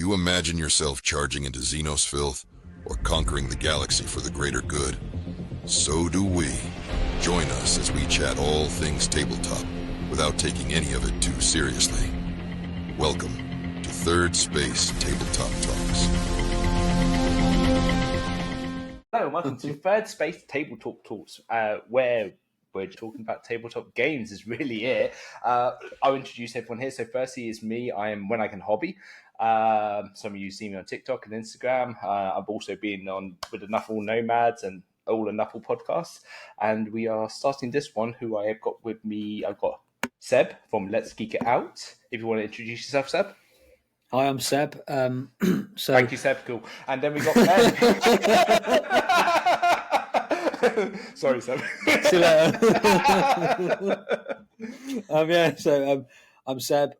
you imagine yourself charging into Xenos filth or conquering the galaxy for the greater good? So do we. Join us as we chat all things tabletop without taking any of it too seriously. Welcome to Third Space Tabletop Talks. Hello and welcome to Third Space Tabletop Talks, where we're talking about tabletop games is really it. I'll introduce everyone here. So firstly is me. I am When I Can Hobby. Some of you see me on TikTok and Instagram. I've also been on with the Nuffle Nomads and all the Nuffle podcasts. And we are starting this one, who I have got with me. I've got Seb from Let's Geek It Out. If you want to introduce yourself, Seb. Hi, I'm Seb. Thank you, Seb. Cool. And then we got Ben. Sorry, Seb. See you later. I'm Seb.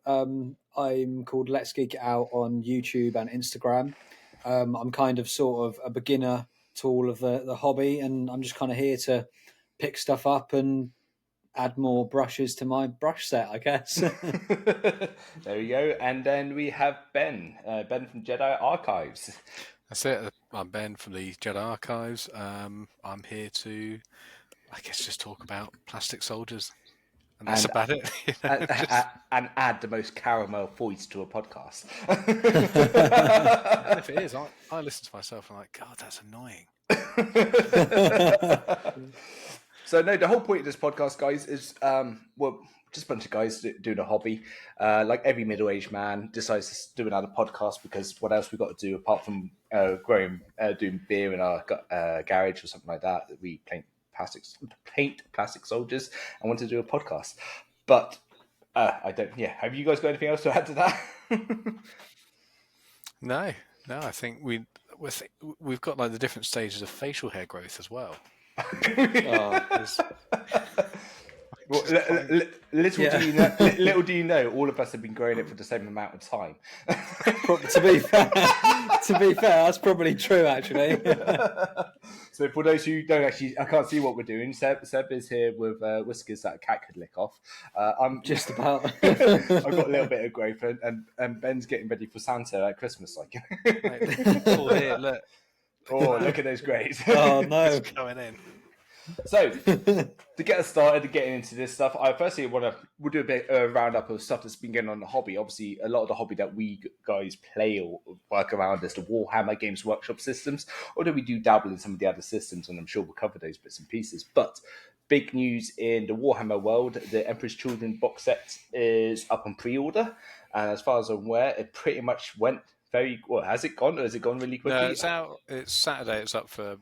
I'm called Let's Geek It Out on YouTube and Instagram. I'm kind of sort of a beginner to all of the hobby, and I'm just kind of here to pick stuff up and add more brushes to my brush set, I guess. There we go. And then we have Ben. Ben from Jedi Archives. That's it. I'm Ben from the Jedi Archives. I'm here to, I guess, just talk about plastic soldiers. And that's about it. And add the most caramel voice to a podcast. And if it is, I listen to myself and I'm like, God, that's annoying. So no, the whole point of this podcast, guys, is just a bunch of guys doing a hobby. Like every middle-aged man decides to do another podcast because what else we got to do apart from doing beer in our garage or something like that? We paint plastic soldiers and want to do a podcast. But I don't. Yeah, have you guys got anything else to add to that? No. I think we've got like the different stages of facial hair growth as well. Well, little do you know, all of us have been growing it for the same amount of time. To be fair, that's probably true, actually. So for those who don't actually, I can't see what we're doing. Seb is here with whiskers that a cat could lick off. I'm just about. I've got a little bit of growth, and Ben's getting ready for Santa at Christmas. Like, here, look. Oh, look at those grapes. Oh no, it's going in. So, to get us started and getting into this stuff, I firstly we'll do a bit of a roundup of stuff that's been going on in the hobby. Obviously, a lot of the hobby that we guys play or work around is the Warhammer Games Workshop systems, although we do dabble in some of the other systems, and I'm sure we'll cover those bits and pieces. But big news in the Warhammer world, the Emperor's Children box set is up on pre-order, and as far as I'm aware, it pretty much went very well. Has it gone, or has it gone really quickly? No, it's out. It's Saturday. It's up for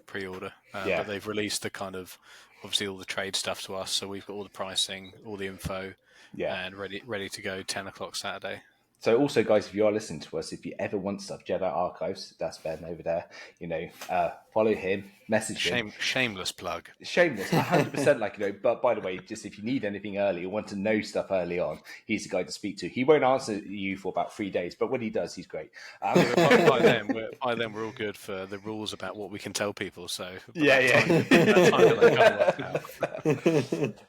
pre-order. But they've released the kind of obviously all the trade stuff to us, so we've got all the pricing, all the info, and ready to go 10 o'clock Saturday. So also, guys, if you are listening to us, if you ever want stuff, Jedi Archives, that's Ben over there. Follow him, message him. Shameless plug. Shameless, 100%. But by the way, just if you need anything early or want to know stuff early on, he's the guy to speak to. He won't answer you for about 3 days, but when he does, he's great. By then, we're all good for the rules about what we can tell people. So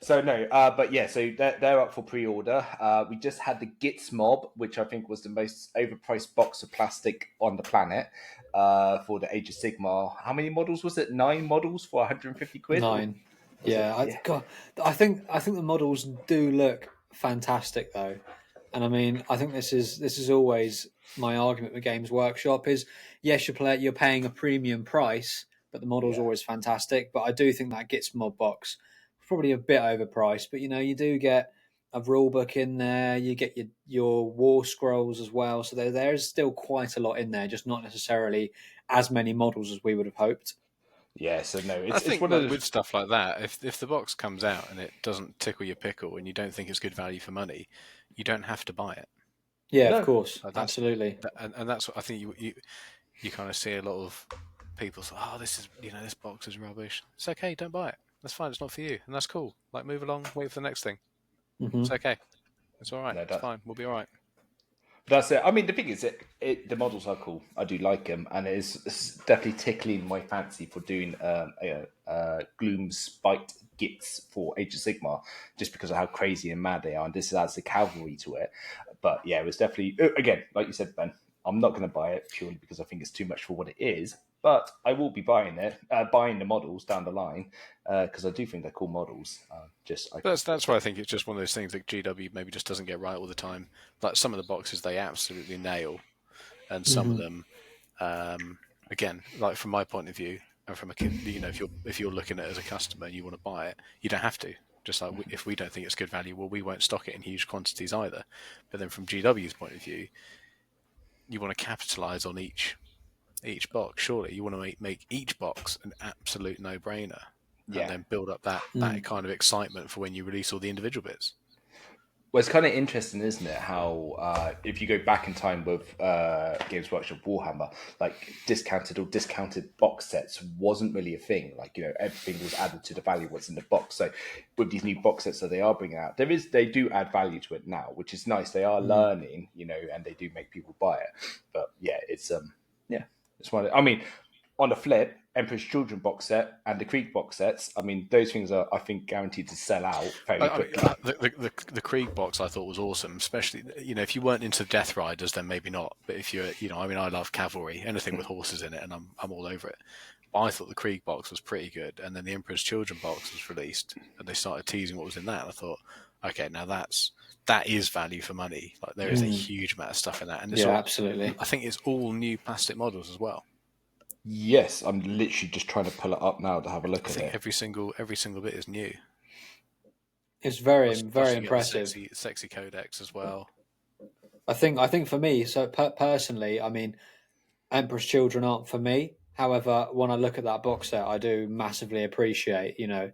So they're up for pre-order. We just had the Gits mob, which I think was the most overpriced box of plastic on the planet for the Age of Sigmar. How many models was it? 9 models for 150 quid? 9. I think the models do look fantastic though, and I mean I think this is always my argument with Games Workshop is yes you're paying a premium price, but the model's always fantastic. But I do think that Gits mod box is probably a bit overpriced, but you do get a rule book in there, you get your war scrolls as well, so there's still quite a lot in there, just not necessarily as many models as we would have hoped. Yeah, so no, I think with stuff like that, if the box comes out and it doesn't tickle your pickle and you don't think it's good value for money, you don't have to buy it. Yeah, of course, absolutely. And that's what I think you kind of see a lot of people say, oh, this box is rubbish. It's okay, don't buy it. That's fine, it's not for you, and that's cool. Like, move along, wait for the next thing. Mm-hmm. It's okay. It's all right. No, it's fine. We'll be all right. That's it. I mean, the thing is, the models are cool. I do like them, and it's definitely tickling my fancy for doing Gloom Spite Gits for Age of Sigmar, just because of how crazy and mad they are, and this adds the cavalry to it. But yeah, it was definitely, again, like you said, Ben, I'm not going to buy it purely because I think it's too much for what it is. But I will be buying the models down the line because I do think they're cool models. That's why I think it's just one of those things that GW maybe just doesn't get right all the time. Like some of the boxes they absolutely nail, and some of them, again, like from my point of view, and from if you're looking at it as a customer and you want to buy it, you don't have to. Just like if we don't think it's good value, well, we won't stock it in huge quantities either. But then from GW's point of view, you want to capitalize on each box. Surely you want to make each box an absolute no-brainer, and then build up that kind of excitement for when you release all the individual bits. Well, it's kind of interesting, isn't it? How if you go back in time with Games Workshop Warhammer, like discounted box sets wasn't really a thing. Like, you know, everything was added to the value of what's in the box. So with these new box sets that they are bringing out, they do add value to it now, which is nice. They are learning, you know, and they do make people buy it. But yeah, it's one. I mean, on the flip, Emperor's Children box set and the Krieg box sets, I mean, those things are, I think, guaranteed to sell out very quickly. The Krieg box I thought was awesome, especially, you know, if you weren't into Death Riders, then maybe not. But if you're, you know, I mean, I love cavalry, anything with horses in it, and I'm all over it. But I thought the Krieg box was pretty good, and then the Emperor's Children box was released, and they started teasing what was in that. And I thought, okay, now that is value for money. Like there is a huge amount of stuff in that, and absolutely. I think it's all new plastic models as well. Yes, I'm literally just trying to pull it up now to have a look at it. Every single bit is new. It's very Plus impressive. Sexy codex as well. I think for me, so personally, I mean, Emperor's Children aren't for me. However, when I look at that box set, I do massively appreciate, you know,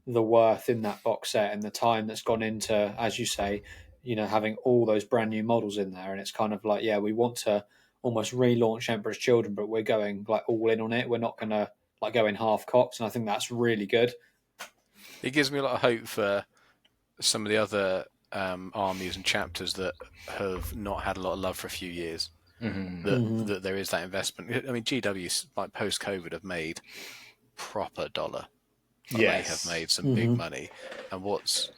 the worth in that box set and the time that's gone into, as you say, you know, having all those brand new models in there. And it's kind of like, yeah, we want to almost relaunch Emperor's Children, but we're going like all in on it. We're not going to like go in half cocks. And I think that's really good. It gives me a lot of hope for some of the other armies and chapters that have not had a lot of love for a few years. That there is that investment. I mean, GW's like post-COVID have made proper dollar. They have made some big money, and what's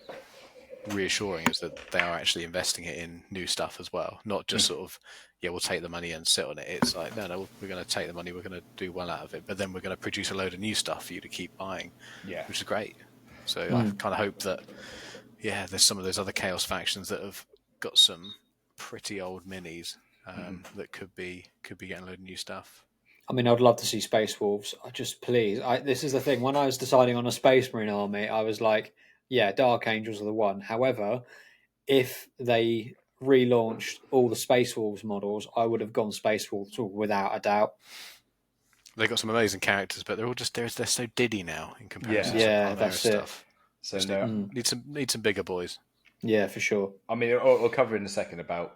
reassuring is that they are actually investing it in new stuff as well, not just sort of, yeah, we'll take the money and sit on it. It's like, no, we're going to take the money, we're going to do well out of it, but then we're going to produce a load of new stuff for you to keep buying, which is great. So I kind of hope that, yeah, there's some of those other Chaos factions that have got some pretty old minis that could be getting a load of new stuff. I mean, I'd love to see Space Wolves. This is the thing. When I was deciding on a Space Marine army, I was like, yeah, Dark Angels are the one. However, if they relaunched all the Space Wolves models, I would have gone Space Wolves without a doubt. They got some amazing characters, but they're all just they're so diddy now in comparison to that's stuff. So need some bigger boys. Yeah, for sure. I mean, I'll cover in a second about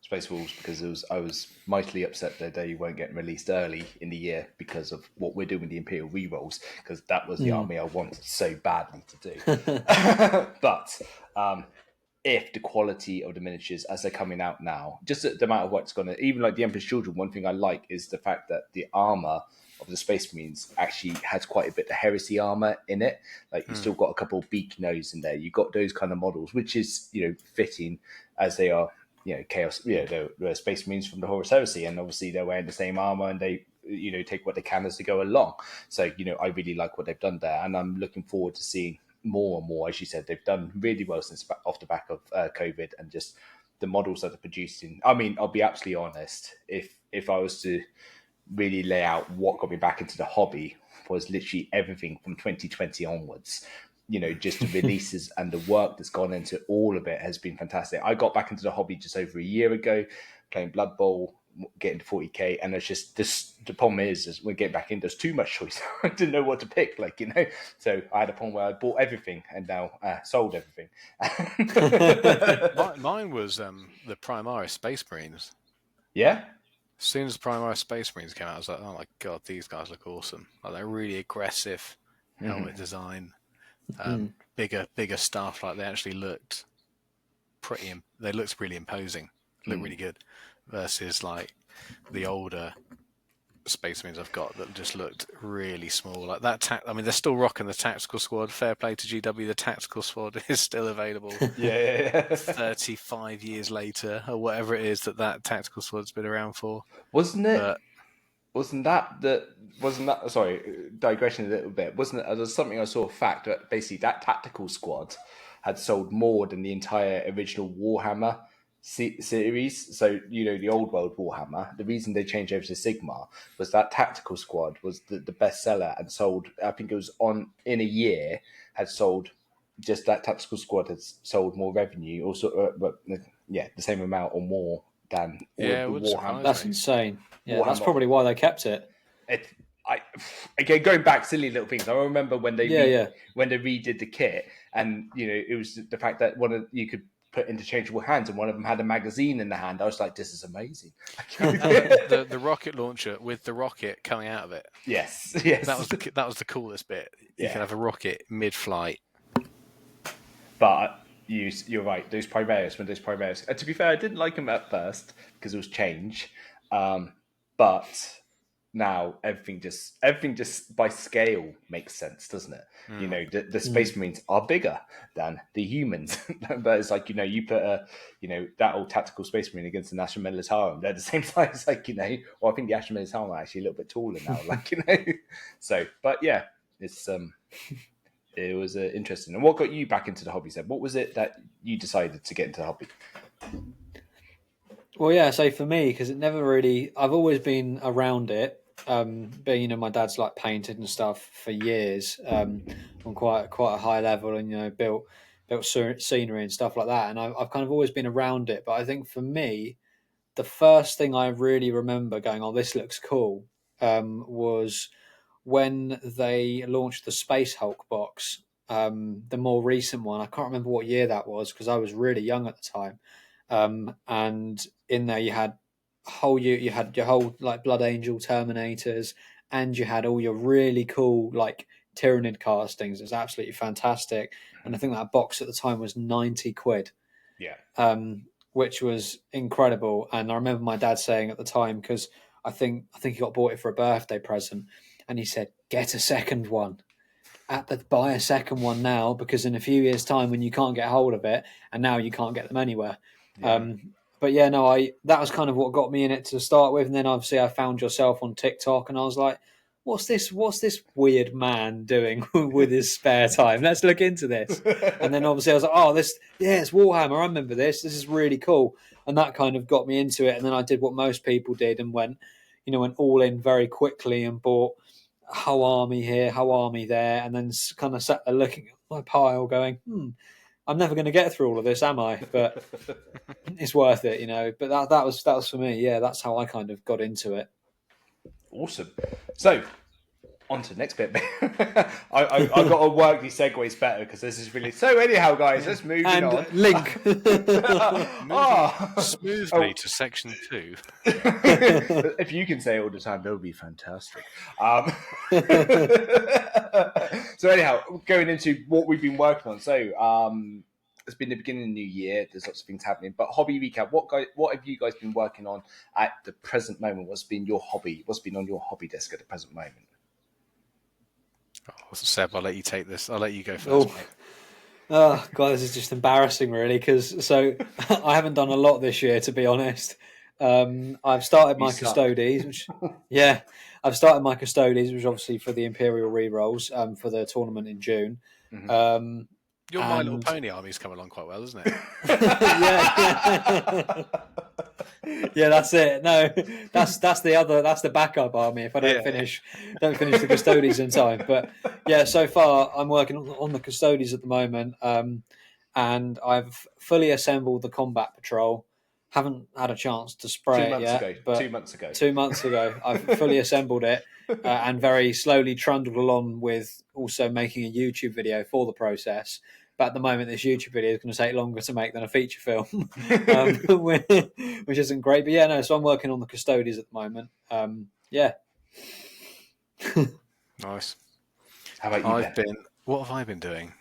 Space Wolves because I was mightily upset that they weren't getting released early in the year because of what we're doing with the Imperial rerolls, because that was the army I wanted so badly to do. But if the quality of the miniatures as they're coming out now, just the amount of what's going to, even like the Emperor's Children, one thing I like is the fact that the armor of the Space Marines actually has quite a bit of heresy armor in it. Like you still got a couple of beak nose in there. You got those kind of models, which is, you know, fitting as they are, you know, Chaos, you know, the Space Marines from the Horus Heresy, and obviously they're wearing the same armor and they, you know, take what they can as they go along. So, you know, I really like what they've done there, and I'm looking forward to seeing more and more. As you said, they've done really well since off the back of COVID, and just the models that they're producing. I mean, I'll be absolutely honest. If I was to really lay out what got me back into the hobby, was literally everything from 2020 onwards. You know, just the releases and the work that's gone into all of it has been fantastic. I got back into the hobby just over a year ago, playing Blood Bowl, getting to 40k, and it's just this. The problem is we're getting back in. There's too much choice. I didn't know what to pick, like, you know. So I had a point where I bought everything and now sold everything. Mine was the Primaris Space Marines. Yeah. As soon as the Primaris Space Marines came out, I was like, oh my god, these guys look awesome. Like, they're really aggressive helmet design, bigger stuff. Like, they actually looked pretty. They looked really imposing. Looked really good. Versus like the older Space Marines I've got that just looked really small. Like that. I mean, they're still rocking the tactical squad. Fair play to GW. The tactical squad is still available. Yeah. 35 years later, or whatever it is that tactical squad's been around for. Wasn't it? But Wasn't that? Sorry, digression a little bit. Wasn't it? There was something I saw a fact that basically that tactical squad had sold more than the entire original Warhammer series. So the old world Warhammer. The reason they changed over to Sigma was that tactical squad was the best seller and sold. I think it was in a year had sold. Just that tactical squad has sold more revenue, also, but the same amount or more than all Yeah, it of would the surprise Warhammer. me. That's insane. Yeah, Warhammer. that's probably why they kept it. Again, going back silly little things. I remember when they when they redid the kit, and it was the fact that you could put interchangeable hands, and one of them had a magazine in the hand. I was like, this is amazing. the rocket launcher with the rocket coming out of it. Yes. That was the coolest bit. You can have a rocket mid-flight. But you're right. Those Primaris, to be fair, I didn't like them at first because it was change, but now everything just by scale makes sense, doesn't it? The Space Marines are bigger than the humans, but it's like you put that old tactical Space Marine against the National Militarum, they're the same size, well, I think the National Militarum are actually a little bit taller now, So, but yeah, it's it was interesting. And what got you back into the hobby, Seb? What was it that you decided to get into the hobby? Well, yeah, so for me, because it never really, I've always been around it. Being, my dad's like painted and stuff for years on quite a high level, and built scenery and stuff like that. And I've kind of always been around it. But I think for me, the first thing I really remember going, "Oh, this looks cool," was when they launched the Space Hulk box, the more recent one. I can't remember what year that was because I was really young at the time. And in there you had you had your whole like Blood Angel Terminators, and you had all your really cool like Tyranid castings. It was absolutely fantastic. And I think that box at the time was 90 quid. Yeah. Which was incredible. And I remember my dad saying at the time, because I think he got bought it for a birthday present, and he said, "Get a second one. Buy a second one now, because in a few years' time, when you can't get hold of it, and now you can't get them anywhere." Yeah. But yeah, no, that was kind of what got me in it to start with, and then obviously I found yourself on TikTok, and I was like, "What's this weird man doing with his spare time? Let's look into this." And then obviously I was like, "Oh, it's Warhammer. I remember this. This is really cool." And that kind of got me into it. And then I did what most people did and went all in very quickly and bought a whole army here, whole army there, and then kind of sat there looking at my pile going, I'm never going to get through all of this, am I? But it's worth it, But that was for me. Yeah, that's how I kind of got into it. Awesome. So, on to the next bit. I got to work these segues better because this is really... So anyhow, guys, let's move on. Link. Smoothly to section 2. If you can say it all the time, that would be fantastic. So anyhow, going into what we've been working on. So it's been the beginning of the new year. There's lots of things happening. But hobby recap. What have you guys been working on at the present moment? What's been your hobby? What's been on your hobby desk at the present moment? Oh, Seb, I'll let you take this. I'll let you go first. Mate. Oh God, this is just embarrassing, really. Because I haven't done a lot this year, to be honest. I've started my Custodes, which I've started my Custodes, which obviously for the Imperial rerolls for the tournament in June. Mm-hmm. Your My Little Pony army's come along quite well, isn't it? Yeah, that's it. No, that's the backup army if I don't finish the Custodes in time. But yeah, so far I'm working on the Custodes at the moment, and I've fully assembled the combat patrol. Haven't had a chance to spray it yet. But 2 months ago. 2 months ago, I've fully assembled it and very slowly trundled along with also making a YouTube video for the process. But at the moment, this YouTube video is going to take longer to make than a feature film, which isn't great. But yeah, no, so I'm working on the Custodes at the moment. Nice. How about you, What have I been doing?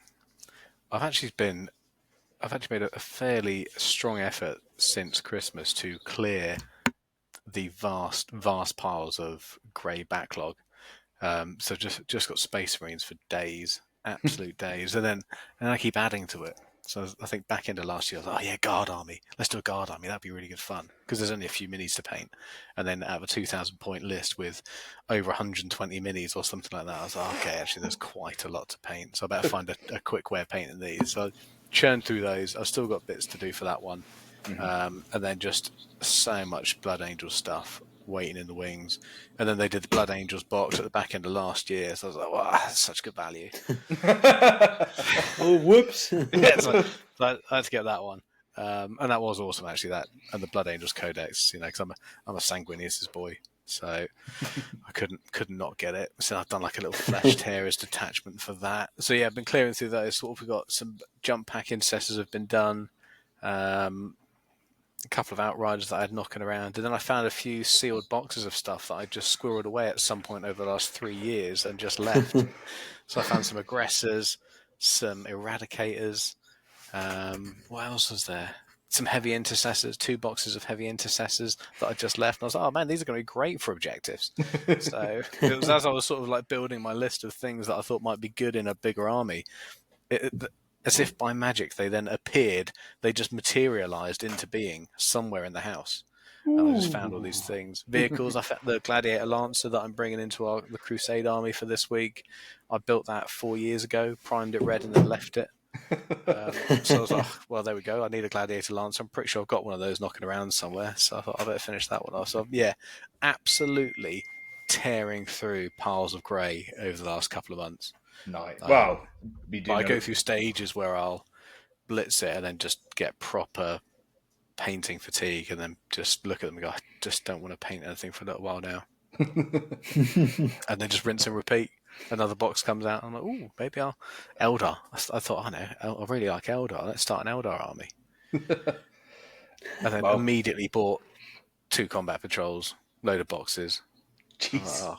I've actually made a fairly strong effort since Christmas to clear the vast piles of grey backlog. So just got Space Marines for days, absolute days, and I keep adding to it. So I think back into last year, I was like, oh yeah, Guard Army. Let's do a Guard Army. That'd be really good fun because there's only a few minis to paint. And then out of a 2,000 point list with over 120 minis or something like that, I was like, okay, actually, there's quite a lot to paint. So I better find a quick way of painting these. So I churned through those. I've still got bits to do for that one. And then just so much Blood Angel stuff waiting in the wings. And then they did the Blood Angels box at the back end of last year. So I was like, wow, that's such good value. Oh, whoops. Yeah, so I had to get that one. And that was awesome, actually, that and the Blood Angels Codex, because I'm a Sanguinius' boy. So I couldn't not get it. So I've done like a little Flesh Tearers detachment for that. So yeah, I've been clearing through those. Sort of, we've got some jump pack intercessors have been done. A couple of Outriders that I had knocking around, and then I found a few sealed boxes of stuff that I just squirreled away at some point over the last 3 years and just left. So I found some Aggressors, some Eradicators. What else was there? Some Heavy Intercessors, 2 boxes of Heavy Intercessors that I just left. And I was like, oh man, these are going to be great for objectives. So it was as I was sort of like building my list of things that I thought might be good in a bigger army. As if by magic, they then appeared. They just materialized into being somewhere in the house. And I just found all these things. Vehicles, I found the Gladiator Lancer that I'm bringing into the Crusade army for this week. I built that 4 years ago, primed it red and then left it. So I was like, well, there we go. I need a Gladiator Lancer. I'm pretty sure I've got one of those knocking around somewhere. So I thought I better finish that one off. So yeah, absolutely tearing through piles of grey over the last couple of months. Nice. I go through stages where I'll blitz it and then just get proper painting fatigue and then just look at them and go, I just don't want to paint anything for a little while now. And then just rinse and repeat. Another box comes out. I'm like, ooh, maybe I'll Eldar. I thought, I know, I really like Eldar. Let's start an Eldar army. And then immediately bought 2 combat patrols, load of boxes. Jeez. Oh,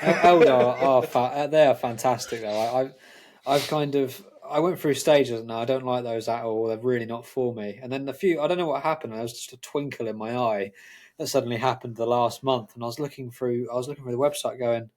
Eldar they are fantastic though. I went through stages and I don't like those at all. They're really not for me. And then I don't know what happened. There was just a twinkle in my eye that suddenly happened the last month. And I was looking through the website going,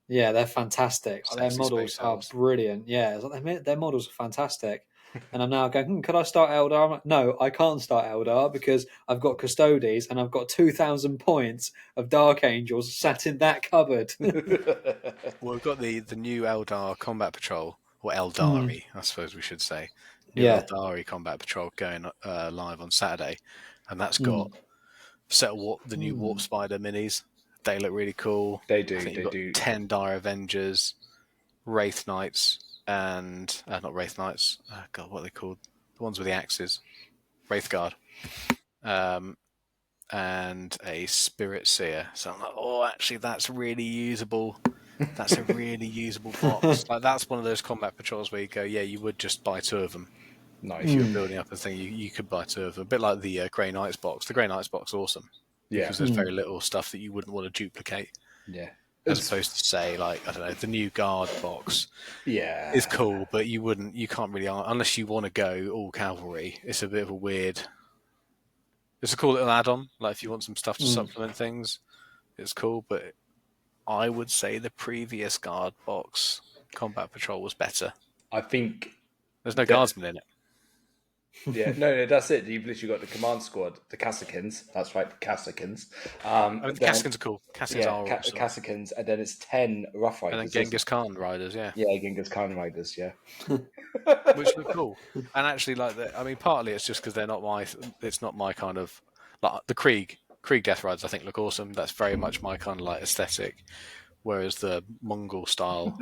yeah, they're fantastic. Their models are brilliant. Yeah, it's like their models are fantastic. And I'm now going, could I start Eldar? I'm like, no, I can't start Eldar because I've got Custodes and I've got 2,000 points of Dark Angels sat in that cupboard. Well, we've got the new Eldar Combat Patrol, or Eldari, I suppose we should say. New Eldari Combat Patrol going live on Saturday. And that's got the new Warp Spider minis. They look really cool. They do. They do. 10 Dire Avengers, Wraith Knights, and not Wraith Knights. God, what are they called? The ones with the axes. Wraith Guard. And a Spirit Seer. So I'm like, oh, actually, that's really usable. That's a really usable box. Like that's one of those combat patrols where you go, yeah, you would just buy 2 of them. Nice. If you were building up a thing, you could buy 2 of them. A bit like the Grey Knights box. The Grey Knights box is awesome. Yeah. Because there's very little stuff that you wouldn't want to duplicate. Yeah. As opposed to say, like, I don't know, the new Guard box is cool, but you can't really, unless you want to go all cavalry, it's a bit of a weird, it's a cool little add-on, like if you want some stuff to supplement things, it's cool, but I would say the previous Guard box, Combat Patrol, was better. I think... There's no guardsmen in it. Yeah, no, that's it. You've literally got the command squad, the Cassicans. That's right, the Cassicans. The Cassicans are cool. Cassicans are awesome. Cassicans, and then it's 10 Rough Riders. And then Genghis Khan riders, yeah. Yeah, Genghis Khan riders, yeah. Which look cool. And actually, partly it's just because it's not my kind of, like the Krieg Death Riders I think look awesome. That's very much my kind of like aesthetic. Whereas the Mongol style...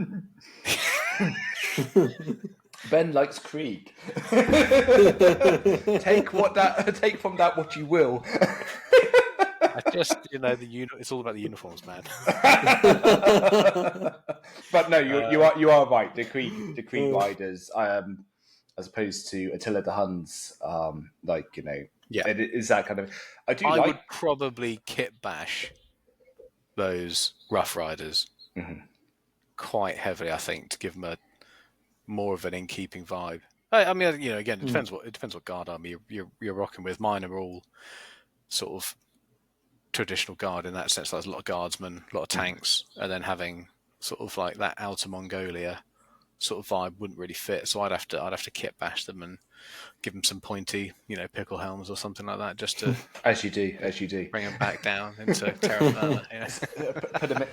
Ben likes Krieg. Take from that what you will. I just, it's all about the uniforms, man. But no, you are right. The Krieg riders, as opposed to Attila the Huns, it is that kind of. I would probably kit bash those Rough Riders quite heavily. I think to give them more of an in-keeping vibe. I mean, again, it depends what guard army you're rocking with. Mine are all sort of traditional guard in that sense. Like there's a lot of guardsmen, a lot of tanks, and then having sort of like that Outer Mongolia sort of vibe wouldn't really fit. So I'd have to kit bash them and give them some pointy, pickle helms or something like that, just to as you do, bring them back down into terra firma.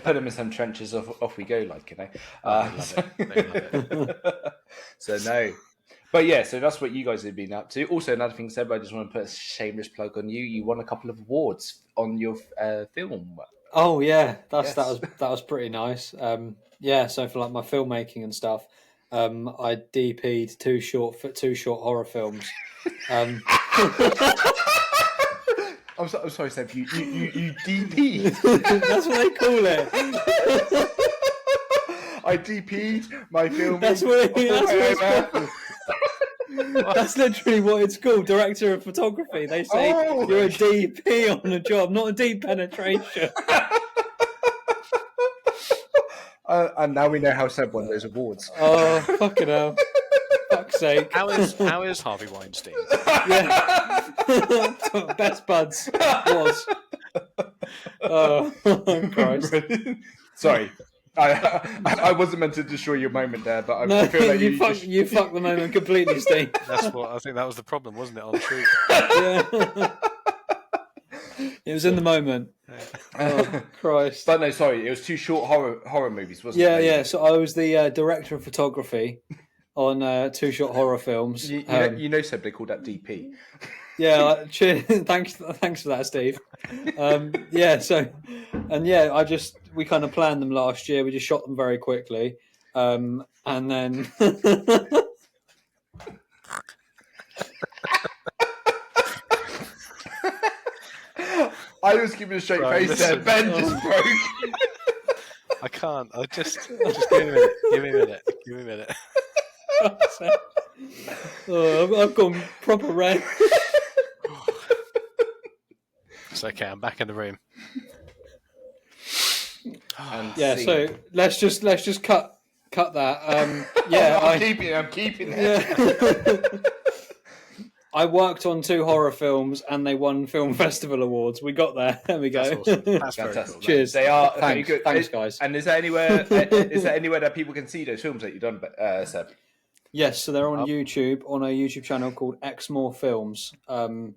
Put them in some trenches. Off we go, like They love it. So no, but yeah, so that's what you guys have been up to. Also, another thing, Seb, I just want to put a shameless plug on you. You won a couple of awards on your film. Oh yeah, Yes. that was pretty nice. So for like my filmmaking and stuff, I DP'd two short horror films. I'm sorry, Seb. You DP'd. That's what they call it. I DP'd my film. That's what it's called. That's literally what it's called. Director of photography. They say you're a DP on the job, not a deep penetration. And now we know how Seb won those awards. Oh, fucking hell. Fuck's sake. How is Harvey Weinstein? Yeah. Best buds was. Oh, Christ. Sorry. I wasn't meant to destroy your moment there, but I feel like you fucked the moment completely, Steve. That's what I think that was the problem, wasn't it? On shoot. Yeah. It was in the moment. Oh, Christ. But no, sorry, it was two short horror movies, wasn't it? Yeah. So I was the director of photography on two short horror films. You know, Seb, they called that DP. Yeah, cheers. Thanks for that, Steve. We kind of planned them last year. We just shot them very quickly, and then. I was keeping a straight face there. Ben just broke. I can't. Just give me a minute. Give me a minute. Oh, I've gone proper red. It's okay. I'm back in the room. So let's just cut that. I'm keeping it. Yeah. I worked on two horror films and they won film festival awards. We got there. There we go. That's awesome. That's very Fantastic. cool. Cheers. They are Thanks. very good. Thanks, guys. And is there anywhere that people can see those films that you've done, Seb? Yes, so they're on YouTube on a YouTube channel called X More Films. And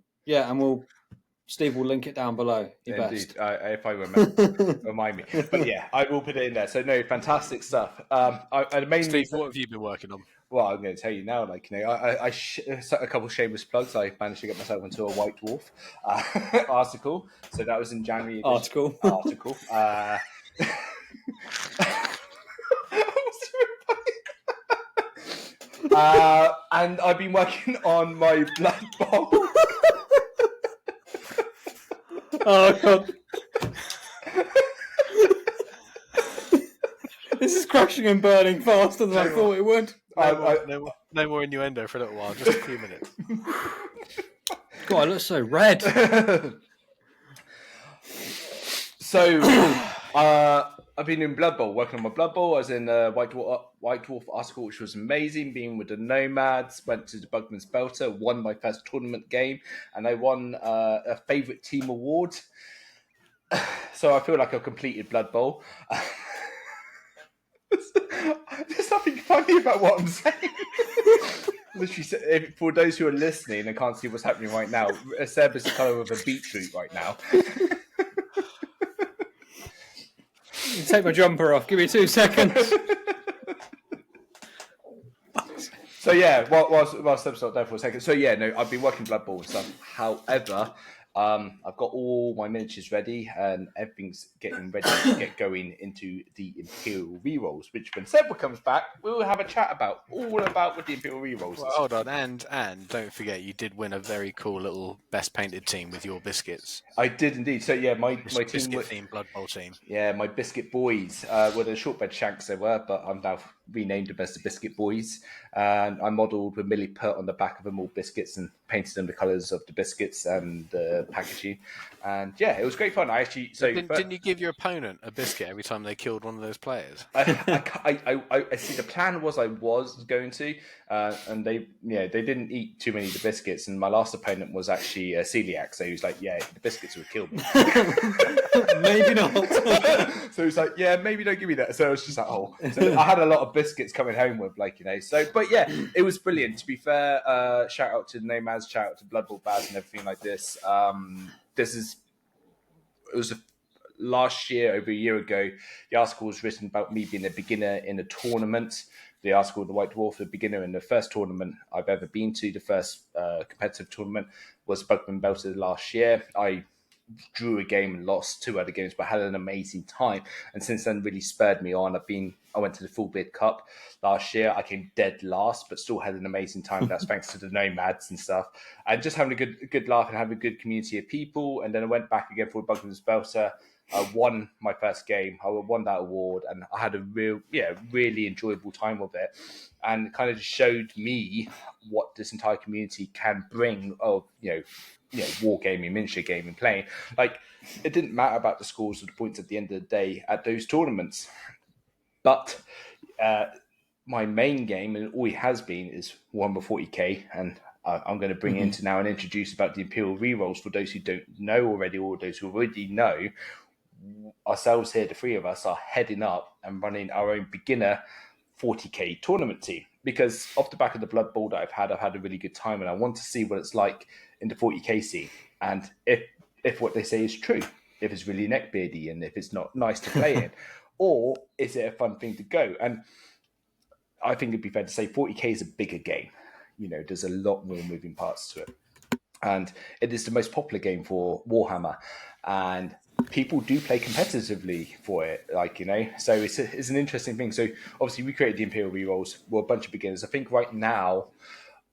Steve will link it down below. Indeed, if I remember, remind me. But yeah, I will put it in there. So no, fantastic stuff. Steve, what have you been working on? Well, I'm going to tell you now. I set a couple of shameless plugs. I managed to get myself into a White Dwarf article. So that was in January. Article. And I've been working on my Blood Bowl. Oh God! This is crashing and burning faster than I thought it would. No more innuendo for a little while, just a few minutes. God, I look so red. So, I've been in Blood Bowl, working on my Blood Bowl. I was in a White Dwarf article, which was amazing, being with the Nomads, went to the Bugman's Belter, won my first tournament game, and I won a favourite team award. So I feel like I've completed Blood Bowl. There's nothing funny about what I'm saying. Literally, for those who are listening and can't see what's happening right now, Seb is the colour of a beetroot right now. Take my jumper off. Give me 2 seconds. So yeah, whilst Seb's not there for a second. So yeah, no, I've been working Blood Bowl and stuff. However, I've got all my miniatures ready and everything's getting ready to get going into the Imperial rerolls, which when Seb comes back, we'll have a chat about with the Imperial rerolls. Well, hold on, and don't forget, you did win a very cool little best painted team with your biscuits. I did indeed. So yeah, my team biscuit themed Blood Bowl team. Yeah, my biscuit boys were the shortbread shanks they were, but I'm now renamed them as the Biscuit Boys. And I modelled with Millie Pert on the back of them all biscuits and painted them the colours of the biscuits and the packaging. And yeah, it was great fun. I actually Didn't you give your opponent a biscuit every time they killed one of those players? I see. The plan was I was going to, and they didn't eat too many of the biscuits. And my last opponent was actually a celiac, so he was like, "Yeah, the biscuits would kill me." Maybe not. So he was like, "Yeah, maybe don't give me that." So I was just like, "Oh." So I had a lot of biscuits coming home with, So, but yeah, it was brilliant. To be fair, shout out to Nomads, shout out to Blood Bowl Baz and everything like this. It was last year, over a year ago, the article was written about me being a beginner in a tournament. The article, The White Dwarf, a beginner in the first tournament I've ever been to. The first competitive tournament was Bugman Belted last year. I drew a game and lost 2 other games, but had an amazing time. And since then, really spurred me on. I went to the Full Beard Cup last year. I came dead last, but still had an amazing time. That's thanks to the Nomads and stuff. And just having a good laugh and having a good community of people. And then I went back again for Bugman's Belter. I won my first game. I won that award, and I had a really enjoyable time with it. And it kind of just showed me what this entire community can bring of, wargaming, miniature gaming, playing. Like, it didn't matter about the scores or the points at the end of the day at those tournaments. But my main game, and it always has been, is Warhammer 40k, and I'm going to bring into now and introduce about the Imperial rerolls for those who don't know already, or those who already know. Ourselves here, the 3 of us, are heading up and running our own beginner 40k tournament team, because off the back of the Blood Bowl that I've had a really good time, and I want to see what it's like in the 40k scene, and if what they say is true, if it's really neckbeardy, and if it's not nice to play in, or is it a fun thing to go. And I think it'd be fair to say 40k is a bigger game. There's a lot more moving parts to it, and it is the most popular game for Warhammer, and people do play competitively for it, so it's an interesting thing. So obviously we created the Imperial rerolls. We're a bunch of beginners. I think right now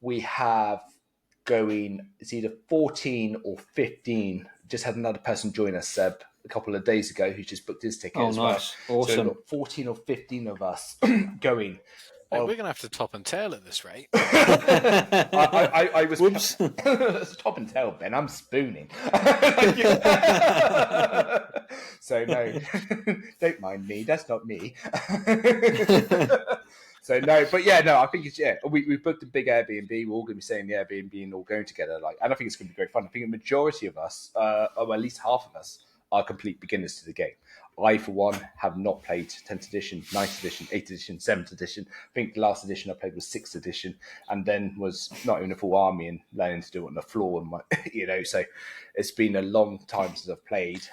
we have going, it's either 14 or 15. Just had another person join us, Seb, a couple of days ago, who just booked his ticket as nice. well. Awesome. So we've got 14 or 15 of us going. Hey, we're going to have to top and tail at this rate. I was Whoops. top and tail, Ben. I'm spooning. So no, don't mind me. That's not me. So no, but yeah, no. I think it's we booked a big Airbnb. We're all going to be staying in the Airbnb and all going together. And I think it's going to be great fun. I think a majority of us, or at least half of us, are complete beginners to the game. I, for one, have not played 10th edition, 9th edition, 8th edition, 7th edition. I think the last edition I played was 6th edition, and then was not even a full army and learning to do it on the floor. And so it's been a long time since I've played.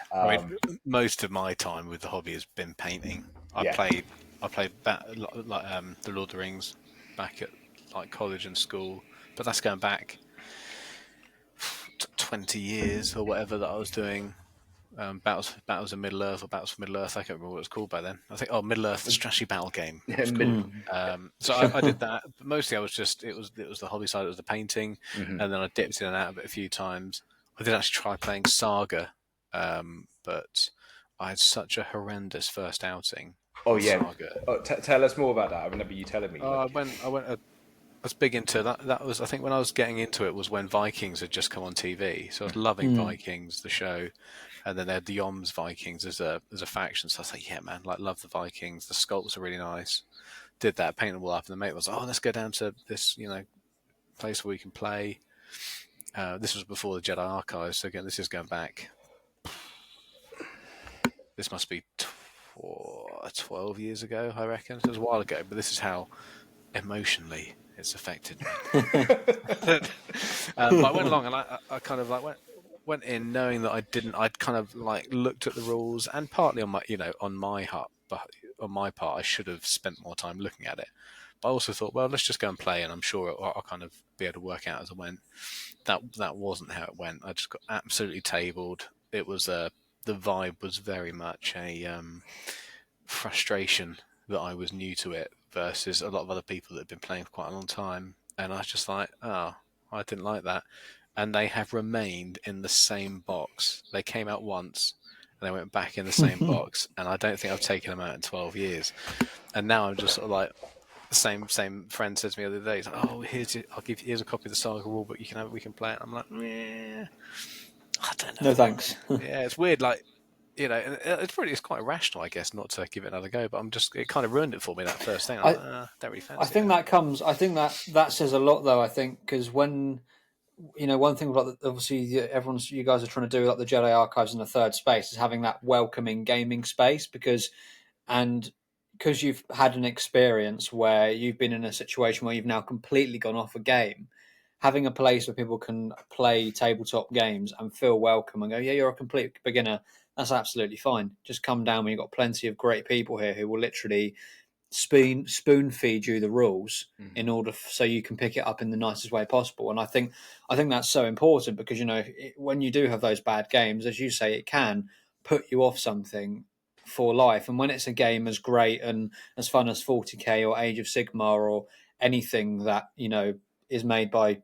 Most of my time with the hobby has been painting. I played the Lord of the Rings back at college and school, but that's going back 20 years or whatever that I was doing. Battles of Middle Earth, or Battles for Middle Earth. I can't remember what it was called by then. I think Middle Earth, the strategy battle game. So I did that. But mostly, it was the hobby side. It was the painting, and then I dipped in and out of it a few times. I did actually try playing Saga, but I had such a horrendous first outing. Oh yeah, Saga. Tell us more about that. I remember you telling me. I was big into that. That was, I think, when I was getting into it was when Vikings had just come on TV. So I was loving Vikings, the show. And then they had the Yoms Vikings as a faction. So I was like, yeah, man, love the Vikings. The sculpts are really nice. Did that, painted them all up, and the mate was, let's go down to this, place where we can play. This was before the Jedi Archives, so again, this is going back. This must be 12 years ago, I reckon. It was a while ago, but this is how emotionally it's affected me. But I went along, and I kind of went in knowing that I'd kind of looked at the rules, and partly on my part, I should have spent more time looking at it. But I also thought, well, let's just go and play, and I'm sure I'll kind of be able to work out as I went. That wasn't how it went. I just got absolutely tabled. It was the vibe was very much a frustration that I was new to it versus a lot of other people that had been playing for quite a long time, and I was just like, I didn't like that. And they have remained in the same box. They came out once, and they went back in the same box, and I don't think I've taken them out in 12 years. And now I'm just sort of like, the same friend said to me the other day, he's like, "Oh, here's a copy of the Saga rulebook. You can have it. We can play it." I'm like, "Yeah, I don't know." No thanks. Yeah, it's weird. Like, you know, and it's quite irrational, I guess, not to give it another go. But it kind of ruined it for me, that first thing. I'm like, don't really fancy I think it. I think that says a lot, though. I think because when one thing about obviously you guys are trying to do like the Jedi Archives in the third space is having that welcoming gaming space because you've had an experience where you've been in a situation where you've now completely gone off a game. Having a place where people can play tabletop games and feel welcome and go, yeah, you're a complete beginner. That's absolutely fine. Just come down when you've got plenty of great people here who will literally spoon feed you the rules in order so you can pick it up in the nicest way possible. And I think that's so important because when you do have those bad games, as you say, it can put you off something for life. And when it's a game as great and as fun as 40k or Age of Sigmar or anything that is made by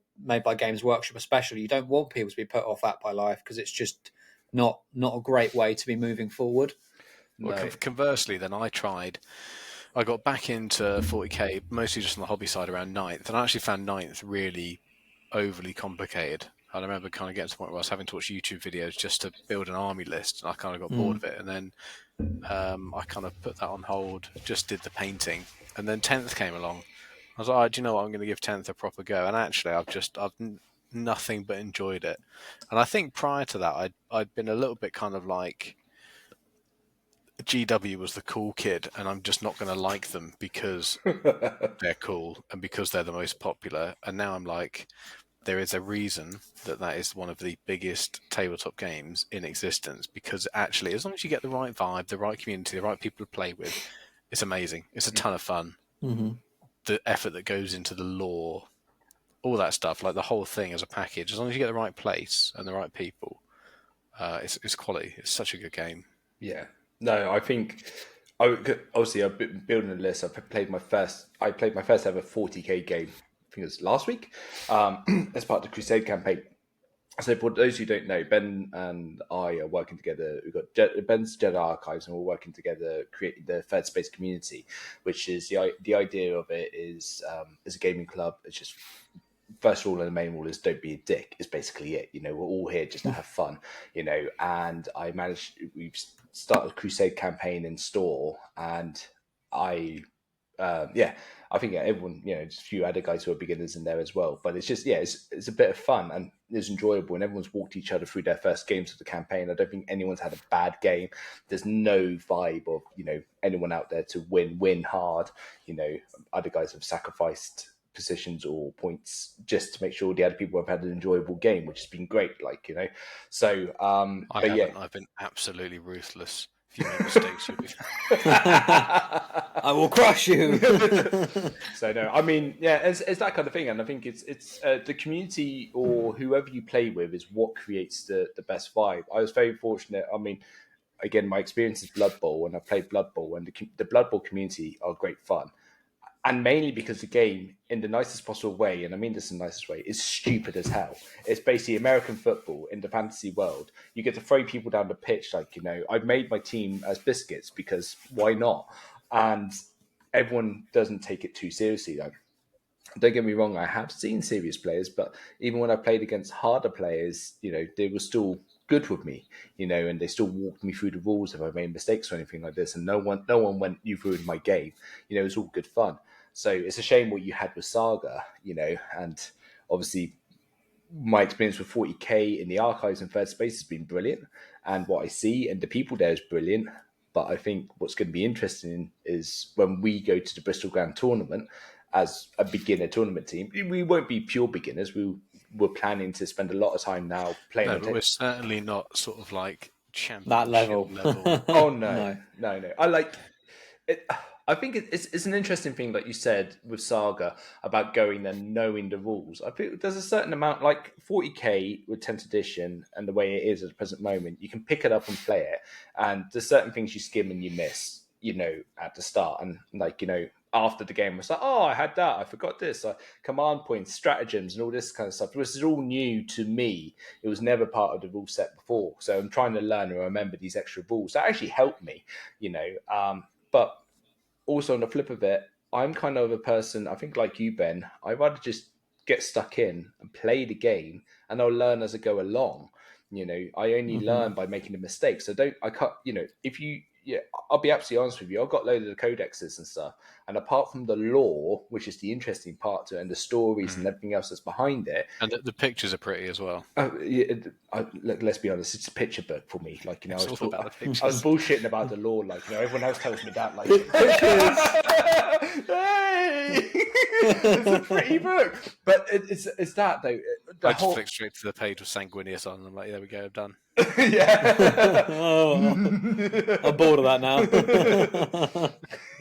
Games Workshop, especially, you don't want people to be put off that by life because it's just not a great way to be moving forward. Well, conversely, then I got back into 40k mostly just on the hobby side around ninth, and I actually found ninth really overly complicated. I remember kind of getting to the point where I was having to watch YouTube videos just to build an army list, and I kind of got bored of it. And then I kind of put that on hold, just did the painting, and then 10th came along. I was like, oh, do you know what? I'm going to give 10th a proper go. And actually, I've nothing but enjoyed it. And I think prior to that, I'd been a little bit kind of like, GW was the cool kid, and I'm just not going to like them because they're cool and because they're the most popular. And now I'm like, there is a reason that is one of the biggest tabletop games in existence, because actually, as long as you get the right vibe, the right community, the right people to play with, it's amazing. It's a ton of fun. Mm-hmm. The effort that goes into the lore, all that stuff, like the whole thing as a package, as long as you get the right place and the right people, it's quality. It's such a good game. Yeah. No, I think obviously I've been building a list. I played my first ever 40k game. I think it was last week, as part of the Crusade campaign. So for those who don't know, Ben and I are working together. We've got Ben's Jedi Archives, and we're working together creating the Third Space community, which is the idea of it is as a gaming club. It's just, first rule and the main rule is don't be a dick is basically it. We're all here just to have fun, and we've started a Crusade campaign in store, and I think everyone, just a few other guys who are beginners in there as well. But it's just, it's a bit of fun and it's enjoyable, and everyone's walked each other through their first games of the campaign. I don't think anyone's had a bad game. There's no vibe of, anyone out there to win hard. Other guys have sacrificed positions or points just to make sure the other people have had an enjoyable game, which has been great. So I've been absolutely ruthless. If you make mistakes, you'll be. I will crush you. So no, I mean, it's that kind of thing, and I think it's the community or whoever you play with is what creates the best vibe. I was very fortunate. I mean, again, my experience is Blood Bowl, and I played Blood Bowl, and the Blood Bowl community are great fun. And mainly because the game, in the nicest possible way, and I mean this in the nicest way, is stupid as hell. It's basically American football in the fantasy world. You get to throw people down the pitch. I've made my team as biscuits because why not? And everyone doesn't take it too seriously, though. Don't get me wrong, I have seen serious players, but even when I played against harder players, they were still good with me, and they still walked me through the rules if I made mistakes or anything like this. And no one went, "You've ruined my game." It was all good fun. So it's a shame what you had with Saga, and obviously my experience with 40k in the archives and third space has been brilliant. And what I see and the people there is brilliant. But I think what's going to be interesting is when we go to the Bristol Grand Tournament as a beginner tournament team, we won't be pure beginners. We're planning to spend a lot of time now playing. No, but we're certainly not sort of like championship that level. Oh no. I like it. I think it's an interesting thing, like you said, with Saga about going and knowing the rules. I think there's a certain amount, like 40k with 10th edition and the way it is at the present moment, you can pick it up and play it. And there's certain things you skim and you miss, at the start. And after the game. It's like, oh, I had that, I forgot this, command points, stratagems, and all this kind of stuff. This is all new to me. It was never part of the rule set before, so I'm trying to learn and remember these extra rules. That actually helped me, but also on the flip of it, I'm kind of a person, I think like you, Ben, I'd rather just get stuck in and play the game, and I'll learn as I go along. I only learn by making the mistakes. So I can't, if you, yeah, I'll be absolutely honest with you. I've got loads of the codexes and stuff. And apart from the lore, which is the interesting part to it, and the stories and everything else that's behind it. And the pictures are pretty as well. Look, let's be honest, it's a picture book for me. Like, It's all about the pictures. I was bullshitting about the lore. Like, everyone else tells me that. Like, hey! It's a pretty book. But it's that, though. I just flicked straight to the page with Sanguinius on, and I'm like, there we go, I'm done. Yeah. I'm bored of that now.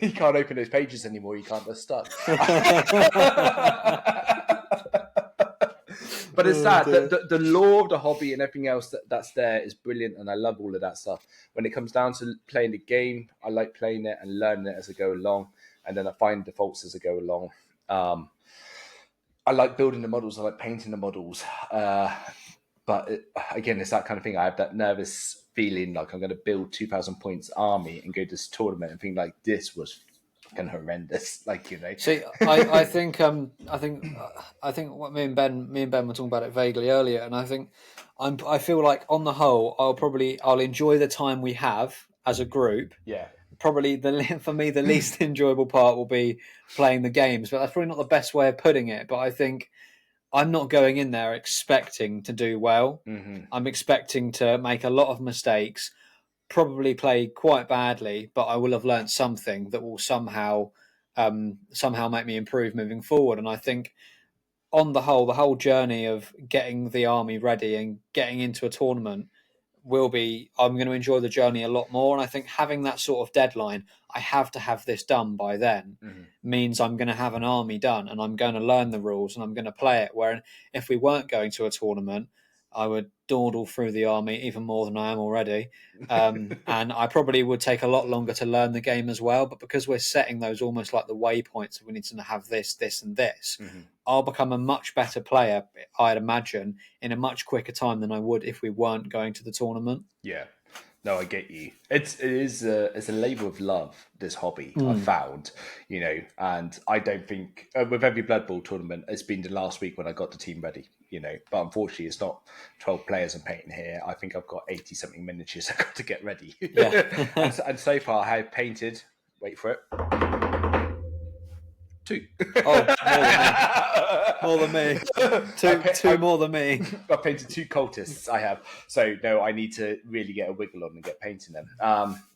You can't open those pages anymore. You can't. They're stuck. But it's that the lore of the hobby and everything else that's there is brilliant, and I love all of that stuff. When it comes down to playing the game, I like playing it and learning it as I go along, and then I find defaults as I go along. I like building the models. I like painting the models. But again, it's that kind of thing. I have that nervous feeling like I'm going to build 2,000 points army and go to this tournament and think like this was fucking horrendous. Like, See, I think what me and Ben were talking about it vaguely earlier, and I feel like on the whole, I'll enjoy the time we have as a group. Yeah. Probably for me the least enjoyable part will be playing the games, but that's probably not the best way of putting it. But I think I'm not going in there expecting to do well. Mm-hmm. I'm expecting to make a lot of mistakes, probably play quite badly, but I will have learned something that will somehow make me improve moving forward. And I think on the whole journey of getting the army ready and getting into a tournament I'm going to enjoy the journey a lot more. And I think having that sort of deadline, I have to have this done by then, means I'm going to have an army done and I'm going to learn the rules and I'm going to play it. Where if we weren't going to a tournament, I would dawdle through the army even more than I am already. And I probably would take a lot longer to learn the game as well. But because we're setting those almost like the waypoints, we need to have this, this, and this, I'll become a much better player, I'd imagine, in a much quicker time than I would if we weren't going to the tournament. Yeah. No, I get you. It's a labour of love, this hobby, I've found, and I don't think with every Blood Bowl tournament, it's been the last week when I got the team ready, but unfortunately it's not 12 players I'm painting here. I think I've got 80 something miniatures I've got to get ready. Yeah. and so far I have painted, wait for it, 2. Oh, more than me. Two more than me. I've painted 2 cultists, I have. So, no, I need to really get a wiggle on and get painting them.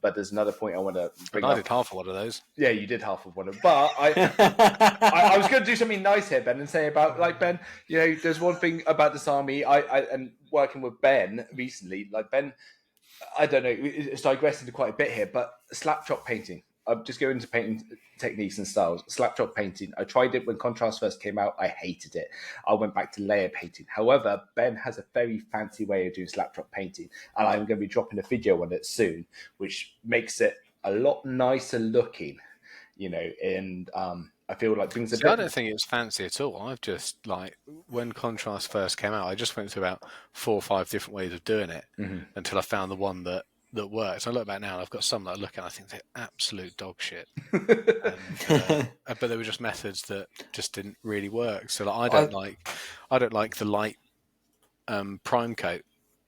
But there's another point I want to bring up. I did half of one of those. Yeah, you did half of one of them. But I was going to do something nice here, Ben, and say about, like, Ben, there's one thing about this army, and working with Ben recently, like, Ben, I don't know, it's digressing to quite a bit here, but slap chop painting. I'm just going into painting techniques and styles. Slap chop painting. I tried it when Contrast first came out. I hated it. I went back to layer painting. However, Ben has a very fancy way of doing slap chop painting, and I'm going to be dropping a video on it soon, which makes it a lot nicer looking, and I feel like brings a bit... I don't think it's fancy at all. I've just, like, when Contrast first came out, I just went through about 4 or 5 different ways of doing it until I found the one that works. I look back now and I've got some that I look at and I think they're absolute dog shit. But they were just methods that just didn't really work. So like, I don't like the light prime coat.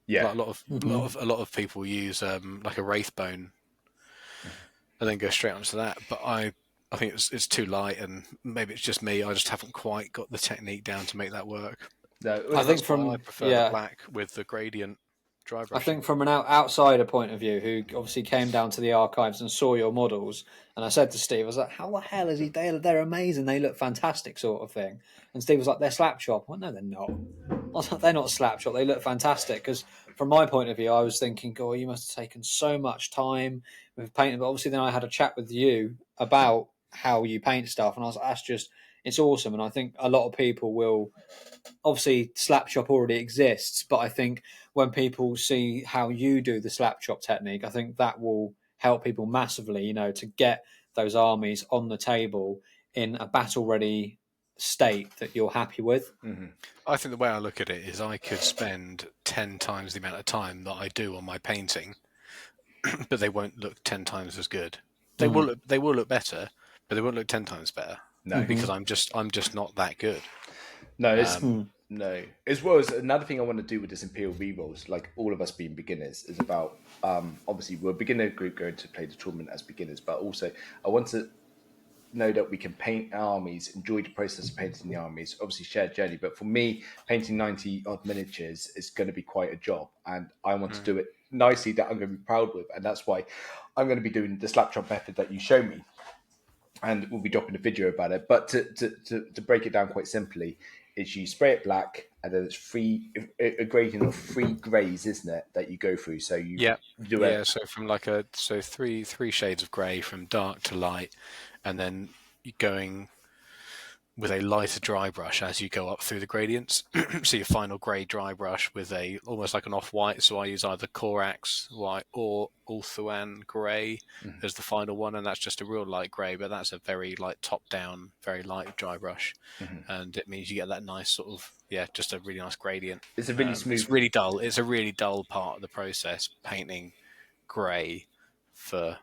Yeah. Like a lot of people use like a Wraithbone and then go straight onto that. But I think it's too light, and maybe it's just me. I just haven't quite got the technique down to make that work. No, I think I prefer the black with the gradient. I think from an outsider point of view, who obviously came down to the archives and saw your models, and I said to Steve, I was like, how the hell is he? They're amazing. They look fantastic, sort of thing. And Steve was like, they're slap chop. Well, no, they're not. I was like, they're not slap chop. They look fantastic. Because from my point of view, I was thinking, God, you must have taken so much time with painting. But obviously then I had a chat with you about how you paint stuff. And I was like, it's awesome. And I think a lot of people will, obviously slap chop already exists, but I think when people see how you do the slap chop technique, I think that will help people massively, to get those armies on the table in a battle ready state that you're happy with. I think the way I look at it is I could spend 10 times the amount of time that I do on my painting, but they won't look 10 times as good. They will look better, but they won't look 10 times better. No. Because I'm just not that good. No, no. As well as another thing I want to do with this Imperial rerolls, like all of us being beginners, is about obviously we're a beginner group going to play the tournament as beginners, but also I want to know that we can paint armies, enjoy the process of painting the armies, obviously shared journey. But for me, painting 90 odd miniatures is going to be quite a job, and I want to do it nicely that I'm going to be proud with, and that's why I'm going to be doing the slap chop method that you show me. And we'll be dropping a video about it. But to break it down quite simply, is you spray it black, and then it's a gradient of 3 greys, isn't it, that you go through? So you do it. Yeah, so from three shades of grey from dark to light, and then you're going with a lighter dry brush as you go up through the gradients. So your final grey dry brush with almost like an off-white. So I use either Corax white or Ulthuan grey as the final one, and that's just a real light grey, but that's a very top-down, very light dry brush, and it means you get that nice sort of just a really nice gradient. It's a really smooth. It's really dull. It's a really dull part of the process painting grey.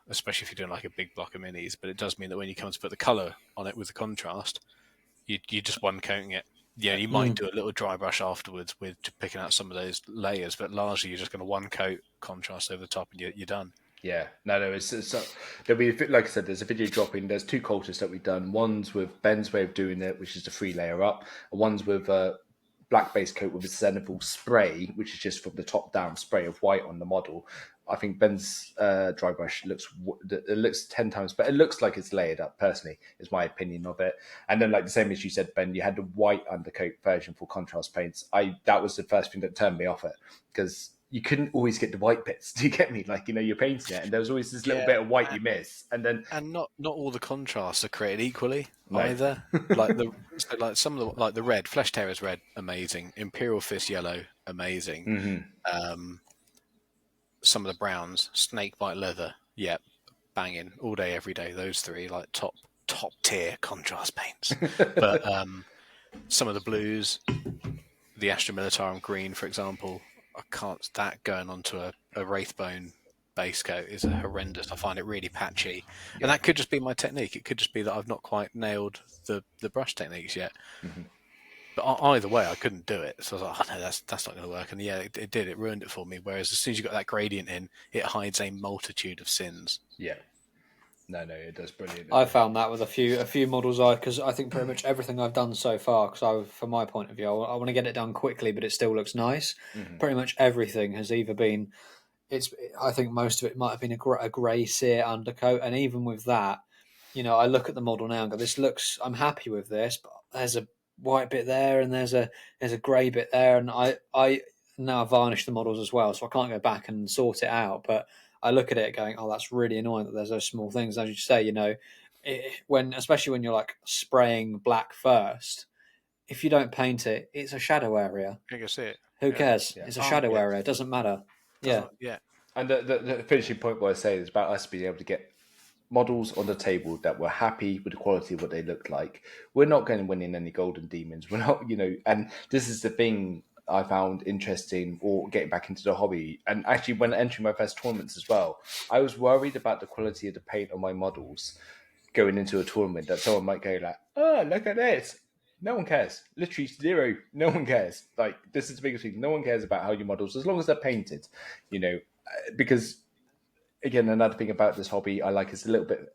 Especially if you're doing like a big block of minis, but it does mean that when you come to put the colour on it with the contrast, you're just one coating it. Yeah, you might do a little dry brush afterwards with picking out some of those layers, but largely you're just going to one coat contrast over the top and you're done. Yeah, no, it's there'll be, like I said, there's a video dropping. There's 2 cultists that we've done. One's with Ben's way of doing it, which is the 3 layer up, and one's with a black base coat with a Zenithal spray, which is just from the top down spray of white on the model. I think Ben's dry brush looks 10 times better. It looks like it's layered up, personally, is my opinion of it. And then, like the same as you said, Ben, you had the white undercoat version for contrast paints. That was the first thing that turned me off it, because you couldn't always get the white bits. Do you get me? Like, you're painting it, and there was always this little bit of white you miss, and not all the contrasts are created equally either. like some of the red, Flesh Terror's red, amazing. Imperial Fist yellow, amazing. Some of the browns, Snakebite leather, banging all day, every day. Those 3 top tier contrast paints. But some of the blues, the Astra Militarum green, for example, that going onto a Wraithbone base coat is horrendous. I find it really patchy, and that could just be my technique. It could just be that I've not quite nailed the brush techniques yet. But either way, I couldn't do it. So I was like, oh, no, that's not going to work. And it did. It ruined it for me. Whereas as soon as you got that gradient in, it hides a multitude of sins. Yeah. No, it does brilliant. I found that with a few models, because I think pretty much everything I've done so far, from my point of view, I want to get it done quickly, but it still looks nice. Pretty much everything has either been, I think most of it might have been a grey sear undercoat, and even with that, I look at the model now and go, I'm happy with this, but there's a white bit there and there's a grey bit there, and I now varnish the models as well, so I can't go back and sort it out, but I look at it going, oh, that's really annoying that there's those small things. As you say, especially when you're like spraying black first, if you don't paint it, it's a shadow area. You can see it. Who cares? It's a shadow area. It doesn't matter. Yeah. And the finishing point what I say is about us being able to get models on the table that we're happy with the quality of what they look like. We're not going to win in any golden demons. We're not, and this is the thing I found interesting, or getting back into the hobby. And actually, when entering my first tournaments as well, I was worried about the quality of the paint on my models going into a tournament, that someone might go like, oh, look at this. No one cares. Literally 0. No one cares. Like, this is the biggest thing. No one cares about how your models, as long as they're painted, because again, another thing about this hobby I like is a little bit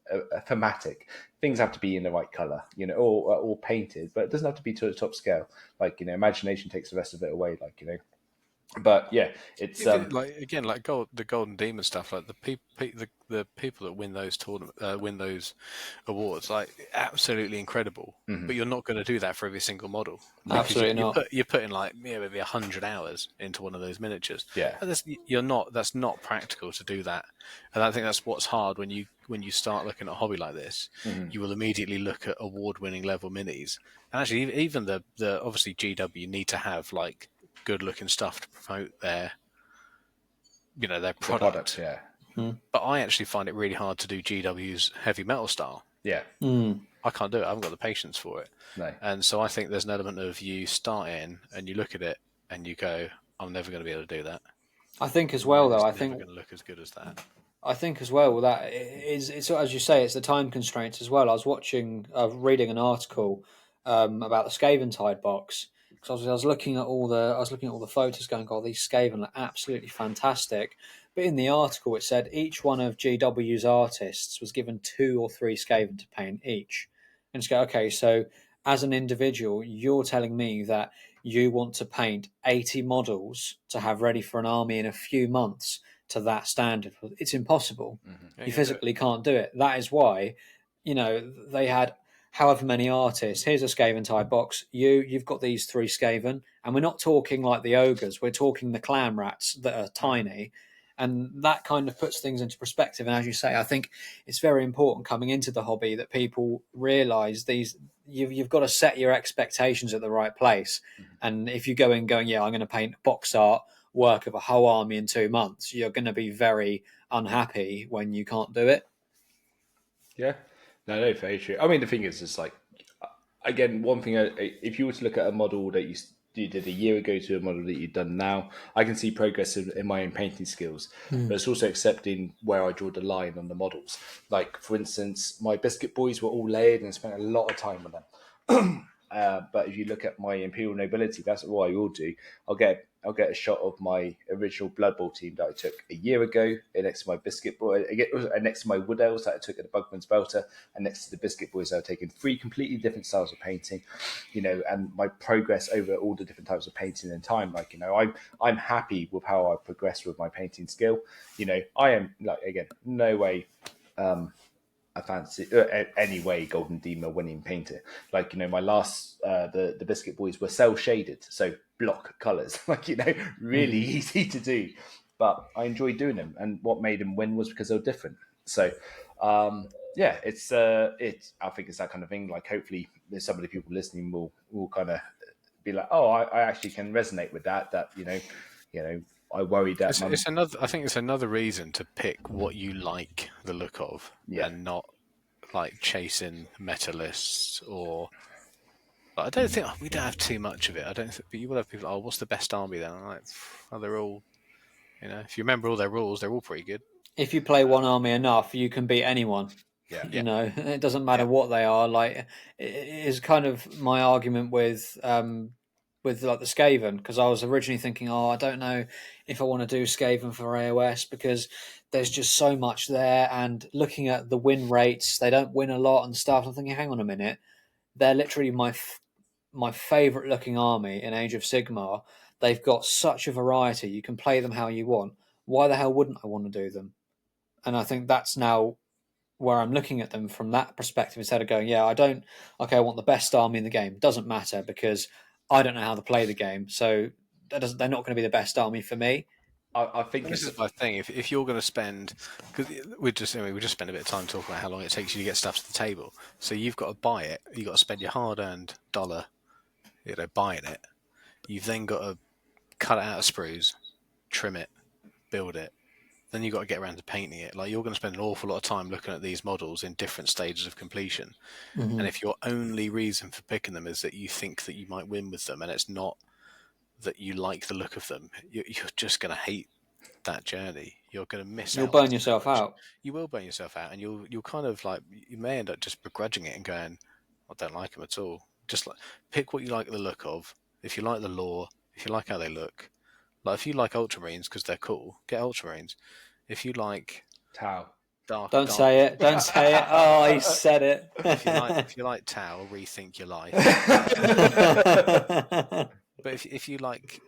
thematic. Things have to be in the right color, or painted, but it doesn't have to be to the top scale. Like, imagination takes the rest of it away. Like, but yeah, it's the Golden Demon stuff. Like the people that win those win those awards, like absolutely incredible. But you're not going to do that for every single model. Absolutely not. You're putting maybe 100 hours into one of those miniatures. Yeah, and that's not practical to do that. And I think that's what's hard when you start looking at a hobby like this. You will immediately look at award-winning level minis, and actually even the obviously GW need to have like good looking stuff to promote their product. Yeah. But I actually find it really hard to do GW's heavy metal style. Yeah. I can't do it. I haven't got the patience for it. No. And so I think there's an element of you start in and you look at it and you go, I'm never going to be able to do that. I think as well, though, It's never going to look as good as that. I think as well that it's as you say, it's the time constraints as well. I was reading an article about the Skaventide box because I was looking at all the photos, going, "God, these Skaven are absolutely fantastic." But in the article, it said each one of GW's artists was given 2 or 3 Skaven to paint each, and just go, okay, so as an individual, you're telling me that you want to paint 80 models to have ready for an army in a few months to that standard. It's impossible. Yeah, You physically can't do it. That is why, they had however many artists. Here's a Skaven box. You've got these 3 Skaven, and we're not talking like the ogres. We're talking the clan rats that are tiny, and that kind of puts things into perspective. And as you say, I think it's very important coming into the hobby that people realise these. You've got to set your expectations at the right place. And if you go in going, yeah, I'm going to paint box art work of a whole army in 2 months, you're going to be very unhappy when you can't do it. Yeah, no, very true. I mean, the thing is, it's like, again, one thing, if you were to look at a model that you did a year ago to a model that you've done now, I can see progress in my own painting skills. But it's also accepting where I draw the line on the models. Like, for instance, my biscuit boys were all layered and I spent a lot of time on them. But if you look at my Imperial Nobility, that's what I will do. I'll get a shot of my original Blood Bowl team that I took a year ago, next to my Biscuit Boy, next to my Wood Elves that I took at the Bugman's Belter, and next to the Biscuit Boys I've taken 3 completely different styles of painting, and my progress over all the different types of painting and time. I'm happy with how I've progressed with my painting skill. I am, like, again, no way a fancy anyway Golden Demon winning painter. My last the Biscuit Boys were cell shaded, so block colours, really easy to do, but I enjoyed doing them, and what made them win was because they were different. So it's I think it's that kind of thing. Like, hopefully there's some of the people listening will kind of be like, oh, I actually can resonate with that I worry that I think it's another reason to pick what you like the look of, and not like chasing meta lists or. But I don't think we don't have too much of it. I don't think, but you will have people. Oh, what's the best army then? I'm like, oh, they're all. If you remember all their rules, they're all pretty good. If you play one army enough, you can beat anyone. Yeah. It doesn't matter what they are. Like, it is kind of my argument with like the Skaven, because I was originally thinking, I don't know if I want to do Skaven for AOS because there's just so much there, and looking at the win rates, they don't win a lot and stuff. I'm thinking, hang on a minute, they're literally my favourite looking army in Age of Sigmar. They've got such a variety. You can play them how you want. Why the hell wouldn't I want to do them? And I think that's now where I'm looking at them from that perspective, instead of going, I want the best army in the game. Doesn't matter because I don't know how to play the game. So they're not going to be the best army for me. I think this is my thing. If you're going to spend, because we just spent a bit of time talking about how long it takes you to get stuff to the table. So you've got to buy it. You've got to spend your hard-earned dollar, buying it. You've then got to cut it out of sprues, trim it, build it. Then you've got to get around to painting it. Like, you're going to spend an awful lot of time looking at these models in different stages of completion. Mm-hmm. And if your only reason for picking them is that you think that you might win with them, and it's not that you like the look of them, you're just going to hate that journey. You're going to miss out. You'll burn yourself out. You will burn yourself out, and you'll kind of like, you may end up just begrudging it and going, I don't like them at all. Just like, pick what you like the look of. If you like the lore, if you like how they look, like if you like Ultramarines because they're cool, get Ultramarines. If you like Tau, don't say it. Don't say it. Oh, he said it. if you like Tau, rethink your life. But if you like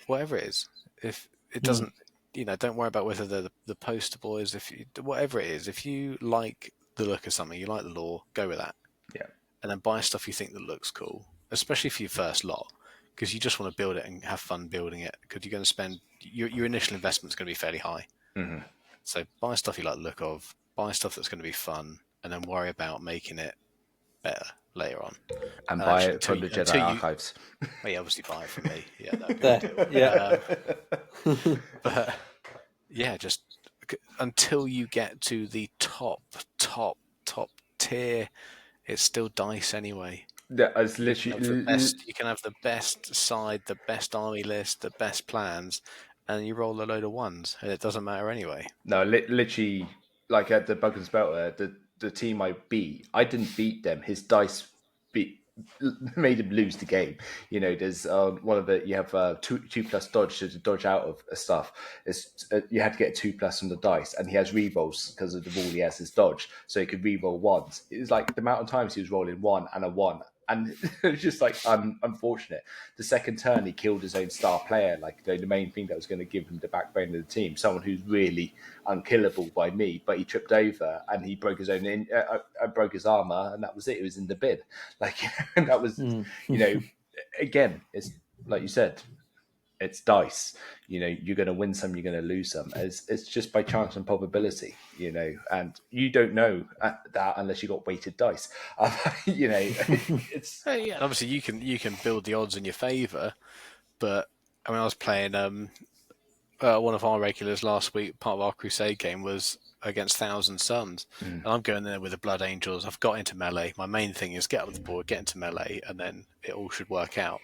whatever it is, if it doesn't, don't worry about whether they're the poster boys. Whatever it is, if you like the look of something, you like the lore, go with that. Yeah. And then buy stuff you think that looks cool, especially for your first lot, because you just want to build it and have fun building it. Because you're going to spend your initial investment is going to be fairly high. Mm-hmm. So buy stuff you like the look of, buy stuff that's going to be fun, and then worry about making it better later on. And buy it from the Jedi Archives. Well, yeah, obviously buy it from me. Yeah, that'd be a good deal. Yeah. But yeah, just until you get to the top tier, it's still dice anyway. Yeah, it's You can literally. have the best side, the best army list, the best plans, and you roll a load of ones, and it doesn't matter anyway. No, literally, like at the Buggins Belt, the team I beat, I didn't beat them. His dice made him lose the game. You know, there's one of the you have two plus dodge to dodge out of stuff. It's you had to get a 2+ on the dice, and he has rerolls because of the rule he has his dodge, so he could reroll ones. It was like the amount of times he was rolling 1 and a 1. And it was just like unfortunate. The second turn, he killed his own star player, like the main thing that was going to give him the backbone of the team, someone who's really unkillable by me. But he tripped over and he broke his own, broke his armor, and that was it. It was in the bin, like, and that was, again, it's like you said, it's dice. You know, you're going to win some, you're going to lose some. It's just by chance and probability, you know, and you don't know that unless you got weighted dice. You know, it's yeah. Obviously, you can build the odds in your favour, but I mean, I was playing one of our regulars last week. Part of our Crusade game was against Thousand Suns, and I'm going there with the Blood Angels. I've got into melee. My main thing is get up the board, get into melee, and then it all should work out.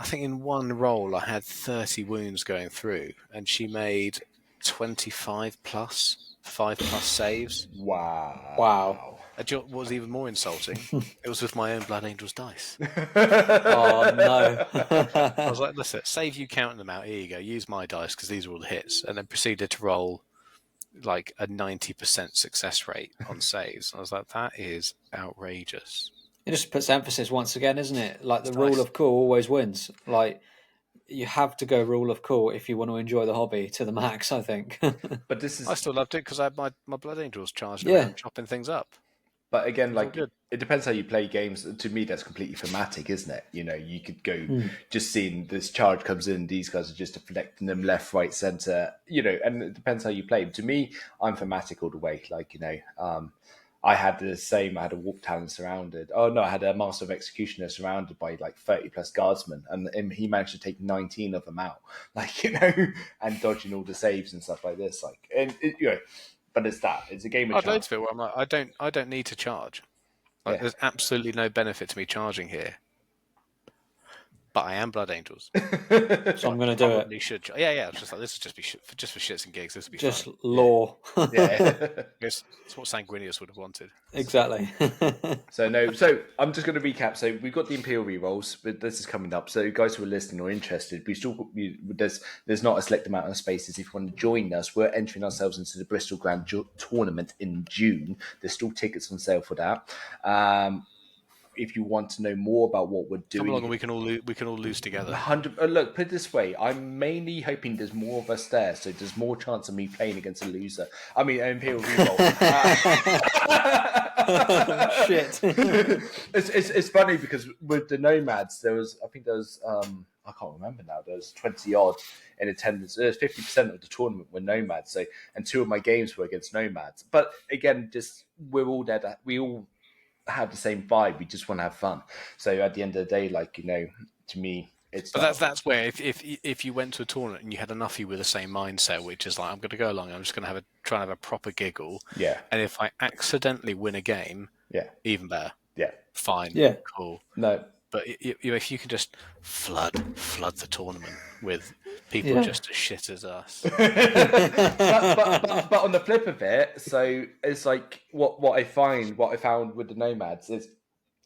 I think in one roll I had 30 wounds going through, and she made 25 plus, 5+ saves. Wow. What was even more insulting, it was with my own Blood Angels dice. Oh no! I was like, listen, save you counting them out. Here you go. Use my dice because these are all the hits, and then proceeded to roll like a 90% success rate on saves. I was like, that is outrageous. It just puts emphasis once again, isn't it? Like the It's rule nice. of cool always wins. Like you have to go rule of cool if you want to enjoy the hobby to the max, I think. But this is, I still loved it because I had my Blood Angels charging Yeah. around, chopping things up. but again, like good. it depends how you play games. To me, that's completely thematic, isn't it? You know, you could go just seeing this charge comes in, these guys are just deflecting them left, right, center. You know, and it depends how you play. To me, I'm thematic all the way. Like, you know, I had the same. I had a Warp Talon surrounded. Oh no, I had a Master of Executioner surrounded by like 30+ guardsmen, and he managed to take 19 of them out. Like, you know, and dodging all the saves and stuff like this. Like, and you know, but it's that. It's a game of I'd loads chance. of it where I'm like, I don't need to charge. Like, Yeah. there's absolutely no benefit to me charging here. But I am Blood Angels. So I'm going to do it. Probably should. Yeah. It's just like this is just for shits and gigs. This would be Just fun. law. Yeah. It's what Sanguinius would have wanted. Exactly. So no, so I'm just going to recap. So we've got the Imperial rerolls, but this is coming up. So guys who are listening or interested, there's not a select amount of spaces. If you want to join us, we're entering ourselves into the Bristol Grand Tournament in June. There's still tickets on sale for that. If you want to know more about what we're doing, Come along and we can all lose together. 100. Look, put it this way: I'm mainly hoping there's more of us there, so there's more chance of me playing against a loser. I mean, Imperial reroll. Shit. It's funny because with the Nomads, I can't remember now. There was 20 odd in attendance. There's 50% of the tournament were Nomads. So, and 2 of my games were against Nomads. But again, just we're all there. We all have the same vibe. We just want to have fun. So at the end of the day, like, you know, to me, it's. But that's where if you went to a tournament and you had enough of you with the same mindset, which is like, I'm going to go along, I'm just going to try and have a proper giggle. Yeah. And if I accidentally win a game, Yeah. even better. Yeah. Fine. Yeah. Cool. No. But if you can just flood the tournament with people just as shit as us. but on the flip of it, so it's like what I found with the Nomads is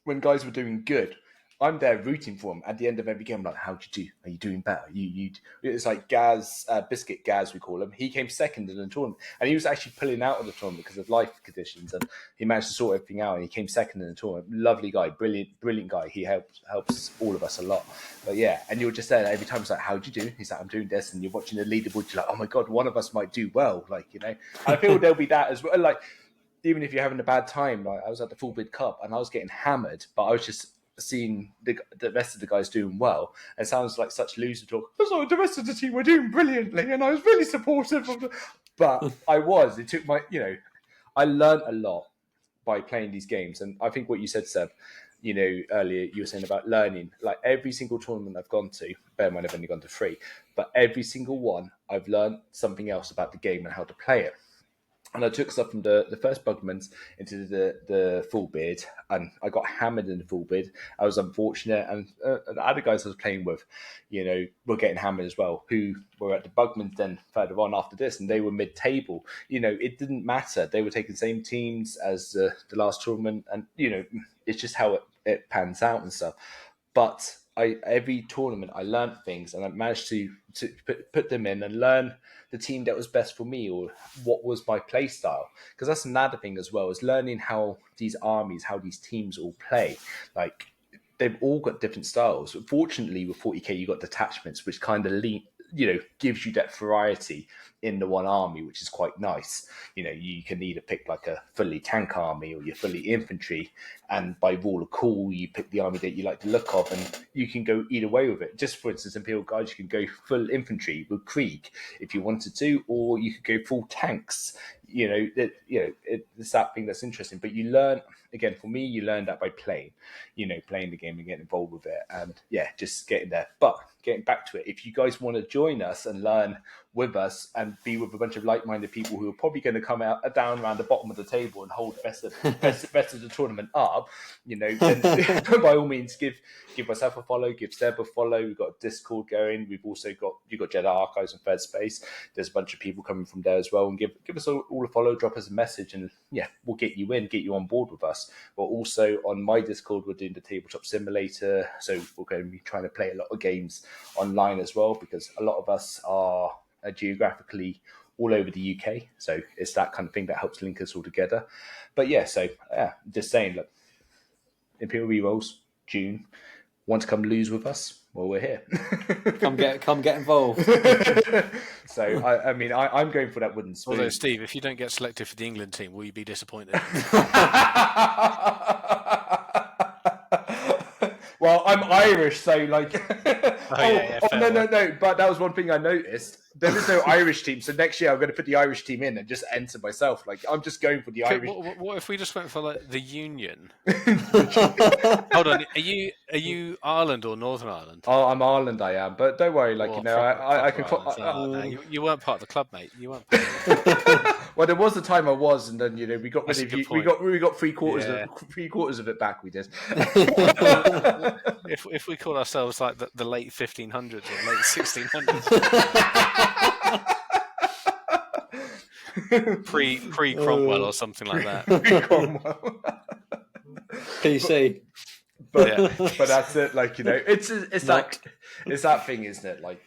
when guys were doing good, I'm there rooting for them. At the end of every game, I'm like, how'd you do? Are you doing better? You. It's like Gaz, Biscuit Gaz, we call him. He came second in the tournament, and he was actually pulling out of the tournament because of life conditions, and he managed to sort everything out, and he came second in the tournament. Lovely guy, brilliant guy. He helps all of us a lot. But yeah, and you're just there every time. It's like, how'd you do? He's like, I'm doing this, and you're watching the leaderboard. You're like, oh my god, one of us might do well. Like, you know, I feel there'll be that as well. Like, even if you're having a bad time, like I was at the Full Bid Cup, and I was getting hammered, but I was just seeing the rest of the guys doing well. It sounds like such loser talk. I was like, the rest of the team were doing brilliantly, and I was really supportive of them. But I was. It took my, you know, I learned a lot by playing these games, and I think what you said, Seb, earlier you were saying about learning. Like every single tournament I've gone to, bear in mind I've only gone to 3, but every single one I've learned something else about the game and how to play it. And I took stuff from the first Bugmans into the full bid, and I got hammered in the full bid. I was unfortunate, and the other guys I was playing with, were getting hammered as well, who were at the Bugmans then further on after this, and they were mid-table. It didn't matter. They were taking the same teams as the last tournament, and, it's just how it pans out and stuff. But every tournament I learned things, and I managed to put them in and learn the team that was best for me or what was my play style. Because that's another thing as well, is learning how these armies, how these teams all play. Like, they've all got different styles. Fortunately, with 40k, you got detachments, which kind of gives you that variety in the one army, which is quite nice. You can either pick like a fully tank army or your fully infantry, and by rule of cool, you pick the army that you like the look of, and you can go either way with it. Just for instance, Imperial Guards, you can go full infantry with Krieg if you wanted to, or you could go full tanks. It's that thing that's interesting. But you learn, again, for me, you learn that by playing the game and getting involved with it, and just getting there. But getting back to it, if you guys want to join us and learn with us and be with a bunch of like-minded people who are probably going to come out down around the bottom of the table and hold the best of the tournament up, then by all means give myself a follow, give Seb a follow. We've got a Discord going. You've got Jedi Archives and Third Space. There's a bunch of people coming from there as well, and give us all a follow, drop us a message, and we'll get you on board with us. But also on my Discord, we're doing the Tabletop Simulator, so we're going to be trying to play a lot of games online as well, because a lot of us are geographically all over the UK, so it's that kind of thing that helps link us all together. But just saying, look, Imperial Rerolls, June. Want to come lose with us? Well, we're here. come get involved. So I'm going for that wooden spoon. Although, Steve, if you don't get selected for the England team, will you be disappointed? Well, I'm Irish, so like. No. But that was one thing I noticed. There is no Irish team, so next year I'm going to put the Irish team in and just enter myself. Like, I'm just going for the Irish. What if we just went for like the Union? Hold on, are you Ireland or Northern Ireland? Oh, I'm Ireland. I am, but don't worry. Like I can. You weren't part of the club, mate. You weren't. Part of the Well, there was a time I was, and then we got rid of you. We got three quarters of it back. We did. If we call ourselves like the late 1500s or late 1600s. pre Cromwell or something like that. Cromwell. PC. But that's it. Like, it's that thing, isn't it? Like,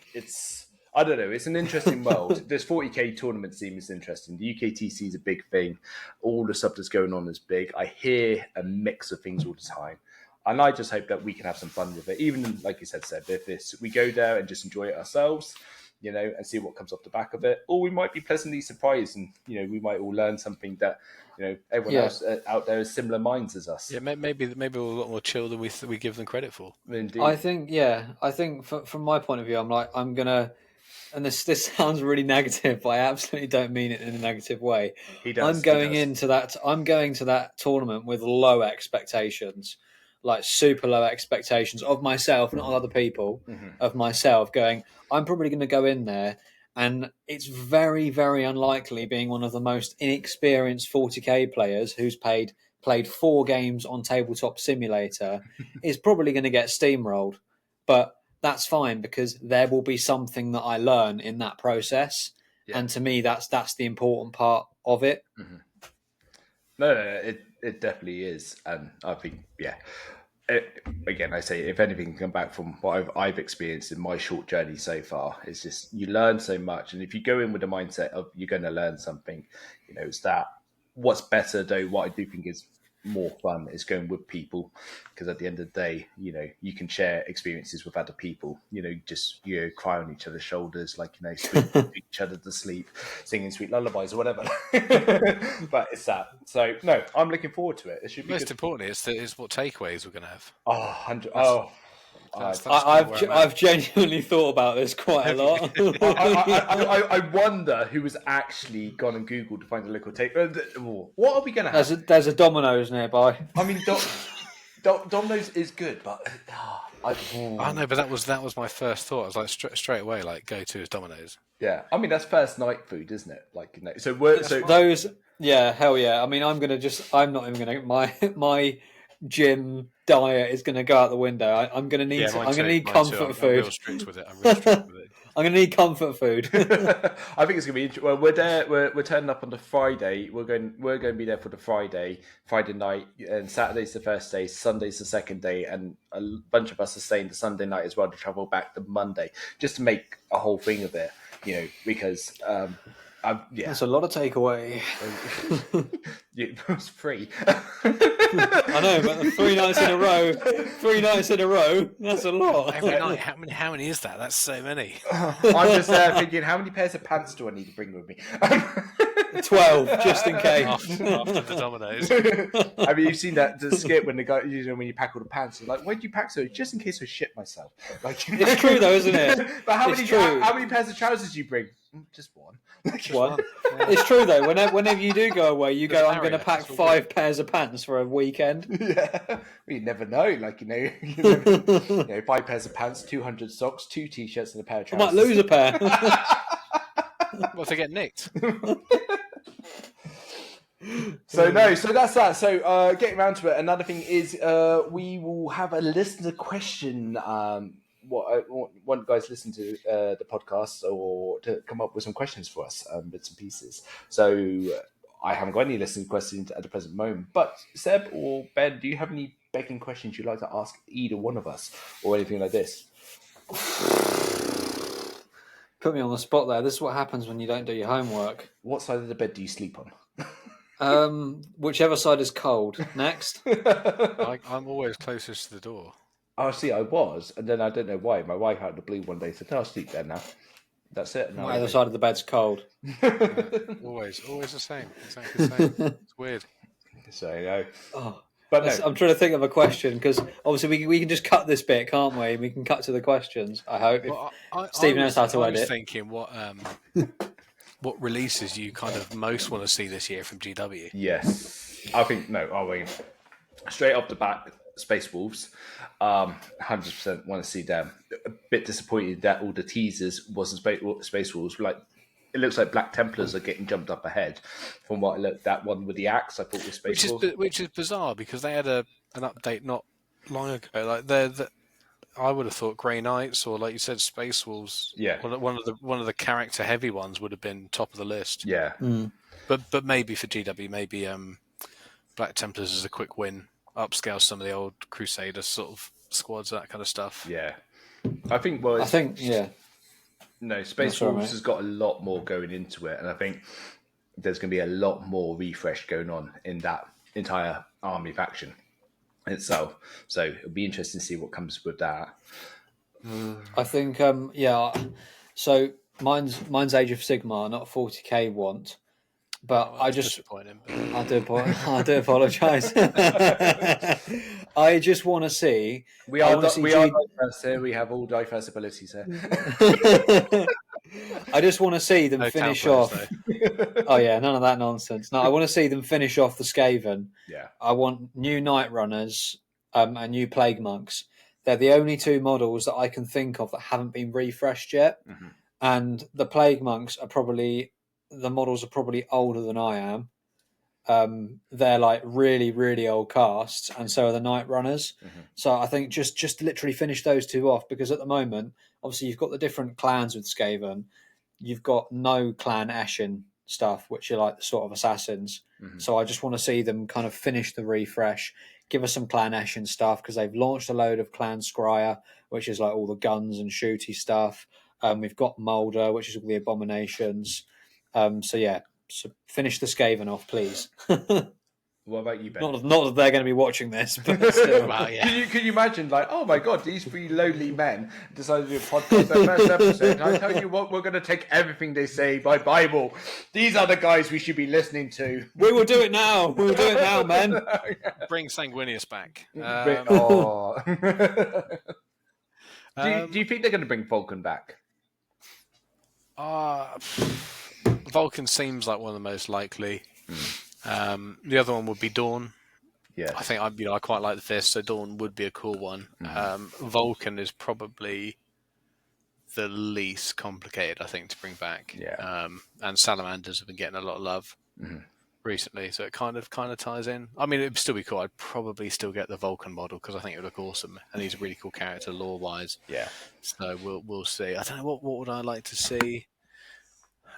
I don't know. It's an interesting world. This 40k tournament scene is interesting. The UKTC is a big thing. All the stuff that's going on is big. I hear a mix of things all the time. And I just hope that we can have some fun with it. Even, like you said, Seb, if we go there and just enjoy it ourselves, and see what comes off the back of it. Or we might be pleasantly surprised and, we might all learn something that, everyone else out there has similar minds as us. Yeah, maybe we're a lot more chill than we give them credit for. Indeed. I think from my point of view, I'm going to, and this sounds really negative, but I absolutely don't mean it in a negative way. I'm going to that tournament with low expectations. Like super low expectations of myself, not of other people, of myself going, I'm probably going to go in there, and it's very, very unlikely, being one of the most inexperienced 40k players who's played 4 games on Tabletop Simulator, is probably going to get steamrolled. But that's fine, because there will be something that I learn in that process. Yeah. And to me, that's the important part of it. Mm-hmm. No, it definitely is. And I think, again, I say, if anything can come back from what I've experienced in my short journey so far, it's just you learn so much. And if you go in with the mindset of you're going to learn something, it's that. What's better, though, what I do think is more fun is going with people, because at the end of the day, you can share experiences with other people, just cry on each other's shoulders, like sweet each other to sleep, singing sweet lullabies or whatever. But it's that. So no, I'm looking forward to it. It should be most importantly, it's what takeaways we're going to have. I've genuinely thought about this quite a lot. I wonder who has actually gone and Googled to find a local take. What are we going to have? There's a Domino's nearby. I mean, Domino's is good, but I know, but that was my first thought. I was like straight away, like go to is Domino's. yeah. I mean, that's first night food, isn't it? Like, so we're those. Yeah, hell yeah. I mean, I'm not even gonna. My gym diet is gonna go out the window. I'm gonna need. I'm gonna need comfort food. I'm real strict with it. I'm real strict with it. I'm gonna need comfort food. I think it's gonna be interesting. Well, we're there. We're turning up on the Friday. We're going to be there for the Friday night, and Saturday's the first day, Sunday's the second day, and a bunch of us are staying the Sunday night as well to travel back the Monday, just to make a whole thing of it. Because That's a lot of takeaway. It was free. I know, but 3 nights in a row, 3 nights in a row, that's a lot. Every night, how many is that? That's so many. I'm just thinking, how many pairs of pants do I need to bring with me? 12, just in case. After the Domino's. I mean, you've seen that the skit when the guy, when you pack all the pants, you're like, why do you pack so? Just in case I shit myself. Like, it's true though, isn't it? But how many pairs of trousers do you bring? Just one. One. Yeah. It's true though. Whenever you do go away, you go, I'm going to pack 5 pairs of pants for a weekend. Yeah, well, you never know. Like, 5 pairs of pants, 200 socks, 2 t-shirts, and a pair of trousers. I might lose a pair. What if they get nicked? So that's that. So getting around to it, another thing is we will have a listener question. Want guys listen to the podcast or to come up with some questions for us, bits and pieces. So I haven't got any listening questions at the present moment. But Seb or Ben, do you have any begging questions you'd like to ask either one of us or anything like this? Put me on the spot there. This is what happens when you don't do your homework. What side of the bed do you sleep on? Whichever side is cold. Next. I'm always closest to the door. Oh, see, I was, and then I don't know why. My wife out of the blue one day said, "No, I'll sleep there now." That's it. My other side of the bed's cold. Always the same. Exactly the same. It's weird. So, but no. I'm trying to think of a question because obviously we can just cut this bit, can't we? We can cut to the questions. I hope. Steve knows how to edit. I was thinking what releases you kind of most want to see this year from GW? Yes, I think straight off the bat, Space Wolves. 100% want to see them. A bit disappointed that all the teasers wasn't Space Wolves. Like, it looks like Black Templars are getting jumped up ahead from what I looked. That one with the axe, I thought was Space Wolves, which is bizarre because they had an update not long ago. Like I would have thought Grey Knights or, like you said, Space Wolves. Yeah, one of the character heavy ones would have been top of the list. Yeah, but maybe for GW, maybe Black Templars is a quick win. Upscale some of the old Crusader sort of squads, that kind of stuff. Yeah, Space Wolves has got a lot more going into it, and I think there's going to be a lot more refresh going on in that entire army faction itself. So it'll be interesting to see what comes with that. I think, So mine's Age of Sigmar, not 40k want. But I just disappointing. I do apologise. I just want to see. We are diverse here. We have all diverse abilities here. I just want to see them finish off. Oh yeah, none of that nonsense. No, I want to see them finish off the Skaven. Yeah. I want new Night Runners and new Plague Monks. They're the only 2 models that I can think of that haven't been refreshed yet. Mm-hmm. And the Plague Monks are probably. The models are probably older than I am. They're like really, really old casts, and so are the Night Runners. Mm-hmm. So I think just literally finish those 2 off, because at the moment, obviously, you've got the different clans with Skaven. You've got no Clan Ashen stuff, which are like the sort of assassins. Mm-hmm. So I just want to see them kind of finish the refresh, give us some Clan Ashen stuff, because they've launched a load of Clan Scryer, which is like all the guns and shooty stuff. We've got Mulder, which is all the abominations. So finish the Skaven off, please. What about you, Ben? Not that they're going to be watching this, but still. Wow, yeah. Can you imagine, like, oh my god, these 3 lonely men decided to do a podcast. Their first episode. I tell you what, we're going to take everything they say by Bible. These are the guys we should be listening to. We will do it now. We will do it now, man. Bring Sanguinius back. Do you think they're going to bring Vulcan back? Vulcan seems like one of the most likely. The other one would be Dawn. Yeah. I think I quite like the Fist, so Dawn would be a cool one. Vulcan is probably the least complicated, I think, to bring back. Yeah. And Salamanders have been getting a lot of love recently, so it kind of ties in. I mean, it'd still be cool. I'd probably still get the Vulcan model because I think it would look awesome, and he's a really cool character lore wise. Yeah. So we'll see. I don't know what would I like to see.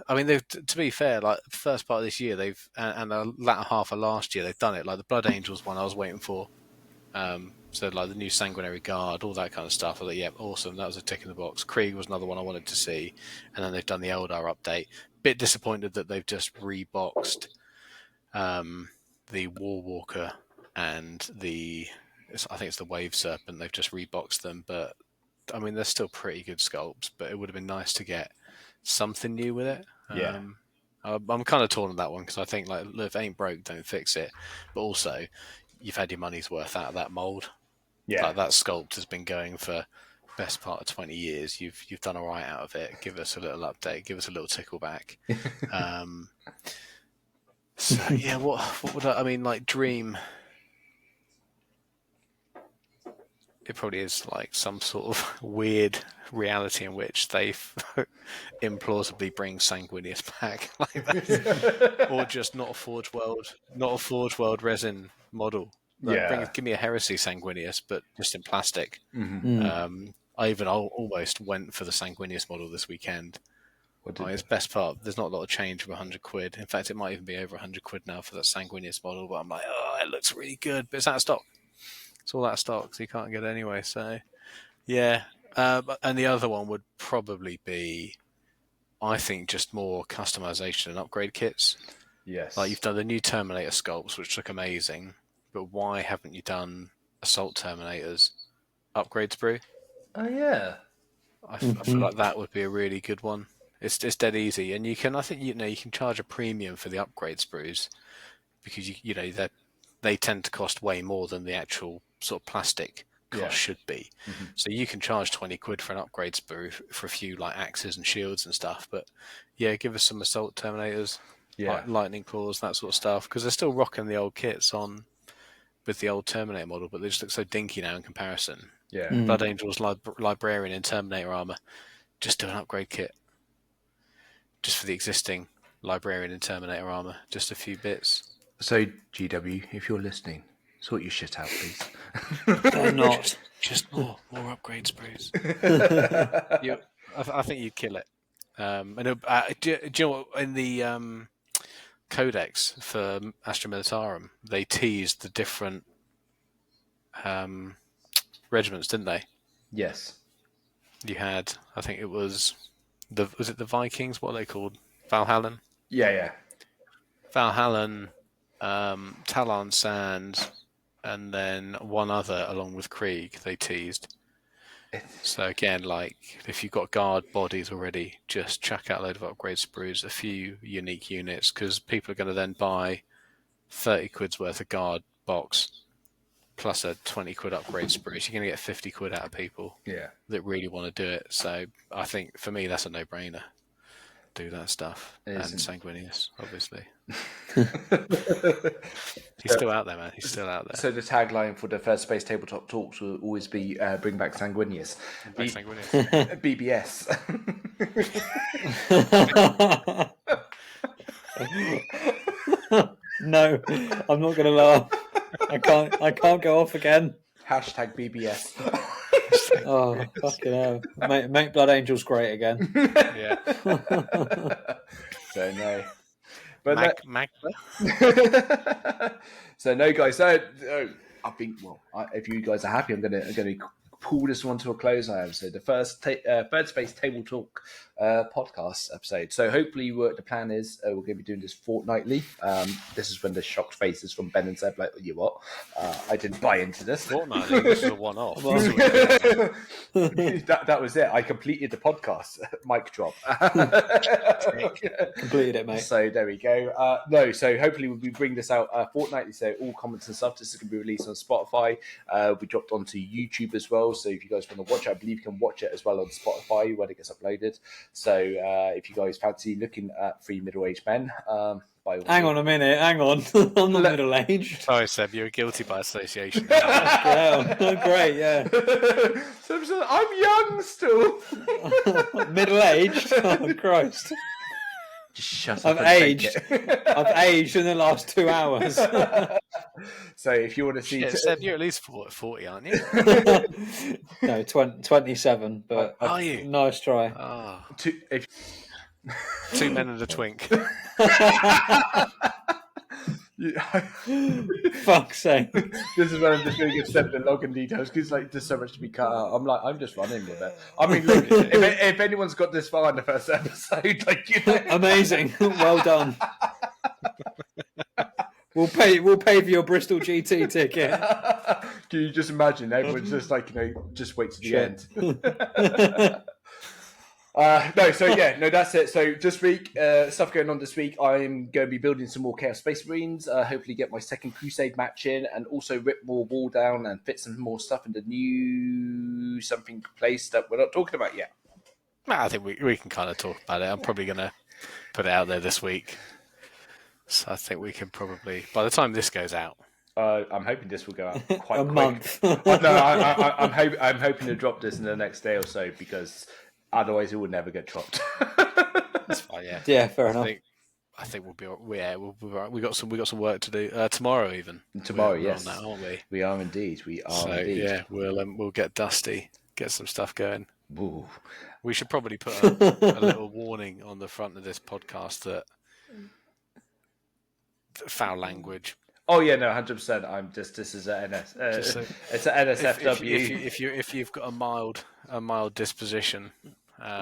I mean, they've to be fair, like the first part of this year, they've and the latter half of last year, they've done it. Like the Blood Angels one, I was waiting for. So like the new Sanguinary Guard, all that kind of stuff. I was like, yeah, awesome. That was a tick in the box. Krieg was another one I wanted to see, and then they've done the Eldar update. Bit disappointed that they've just reboxed the Warwalker and I think it's the Wave Serpent. They've just reboxed them, but I mean they're still pretty good sculpts. But it would have been nice to get something new with it. Yeah. I'm kind of torn on that one because I think like if it ain't broke, don't fix it. But also, you've had your money's worth out of that mold. Yeah. Like that sculpt has been going for best part of 20 years. You've done all right out of it. Give us a little update. Give us a little tickle back. So yeah, what would I mean? Like Dream. It probably is like some sort of weird reality in which they implausibly bring Sanguinius back, like that. Or just not a Forge World resin model. Like, give me a Heresy Sanguinius, but just in plastic. I even almost went for the Sanguinius model this weekend. It's best part. There's not a lot of change for £100. In fact, it might even be over £100 now for that Sanguinius model. But I'm like, oh, it looks really good, but it's out of stock. It's all out of stock, so you can't get it anyway. So, yeah. And the other one would probably be, I think, just more customization and upgrade kits. Yes. Like you've done the new Terminator sculpts, which look amazing, but why haven't you done Assault Terminators upgrade sprue? Oh yeah. I feel like that would be a really good one. It's dead easy, and you can. I think you can charge a premium for the upgrade sprues because they tend to cost way more than the actual sort of plastic cost should be. So you can charge £20 for an upgrade sprue for a few like axes and shields and stuff. But yeah, give us some Assault Terminators, like Lightning Claws, that sort of stuff, because they're still rocking the old kits on with the old Terminator model, but they just look so dinky now in comparison. Yeah. Blood Angels, Librarian, and Terminator armor. Just do an upgrade kit, just for the existing Librarian and Terminator armor. Just a few bits. So GW, if you're listening, sort your shit out, please. They're not. Just more upgrade sprues. I think you'd kill it. Do you know what, in the Codex for Astra Militarum, they teased the different regiments, didn't they? Yes. You had, I think it was it the Vikings? What are they called? Valhallan? Yeah. Valhallan, Talon Sand, and then one other along with Krieg they teased. So again, like if you've got guard bodies already, just chuck out a load of upgrade sprues, a few unique units, because people are going to then buy £30 worth of guard box plus a £20 upgrade sprue. So you're going to get £50 out of people that really want to do it. So I think for me that's a no-brainer. Do that stuff. And Sanguinius, obviously. He's still out there, man. He's still out there. So the tagline for the First Space Tabletop Talks will always be "Bring back Sanguinius." BBS. No, I'm not going to laugh. I can't go off again. Hashtag BBS. Oh, fucking hell. Make Blood Angels great again. Yeah. So no. But so no, guys. So I think, if you guys are happy, I'm going to pull this one to a close. I am. So the first Third Space Table Talk podcast episode. So hopefully the plan is we're going to be doing this fortnightly. This is when the shocked faces from Ben and Seb like, you what? I didn't buy into this. Fortnightly, this is a one-off. That was it. I completed the podcast. Mic drop. Completed it, mate. So there we go. So hopefully we bring this out fortnightly. So all comments and stuff. This is going to be released on Spotify. We dropped onto YouTube as well. So if you guys want to watch it, I believe you can watch it as well on Spotify when it gets uploaded. So if you guys fancy looking at 3 middle-aged men by all Hang on a minute. Hang on. I'm not middle aged. Sorry, Seb, you're guilty by association. Great, yeah. So I'm young still. Middle aged. Oh Christ! Just shut up. I've aged. I've aged in the last 2 hours. So if you want to see, Shit, Seb, you're at least 40, aren't you? No, 27. But Are you? nice try. Oh, if 2 men and a twink. Fuck's sake. This is when I'm just going to give Seb the login details because like there's so much to be cut out. I'm just running with it. I mean, look, if anyone's got this far in the first episode, like Amazing, well done. We'll pay for your Bristol GT ticket. Can you just imagine everyone's just like just wait to the end. That's it. So this week, stuff going on this week. I'm going to be building some more Chaos Space Marines. Hopefully, get my second Crusade match in, and also rip more wall down and fit some more stuff in the new something place that we're not talking about yet. I think we can kind of talk about it. I'm probably going to put it out there this week. So I think we can probably, by the time this goes out, I'm hoping this will go out quite quick. Month. I'm hoping to drop this in the next day or so because otherwise it will never get dropped. that's fine. Yeah, Yeah, fair enough. I think we'll be all right. We got some work to do tomorrow even. Tomorrow, we're yes, on that, aren't we? We are indeed. Yeah, we'll get dusty, get some stuff going. Ooh. We should probably put a little warning on the front of this podcast that foul language. Oh yeah, no, 100%. This is an NS. It's an NSFW. If you've got a mild disposition.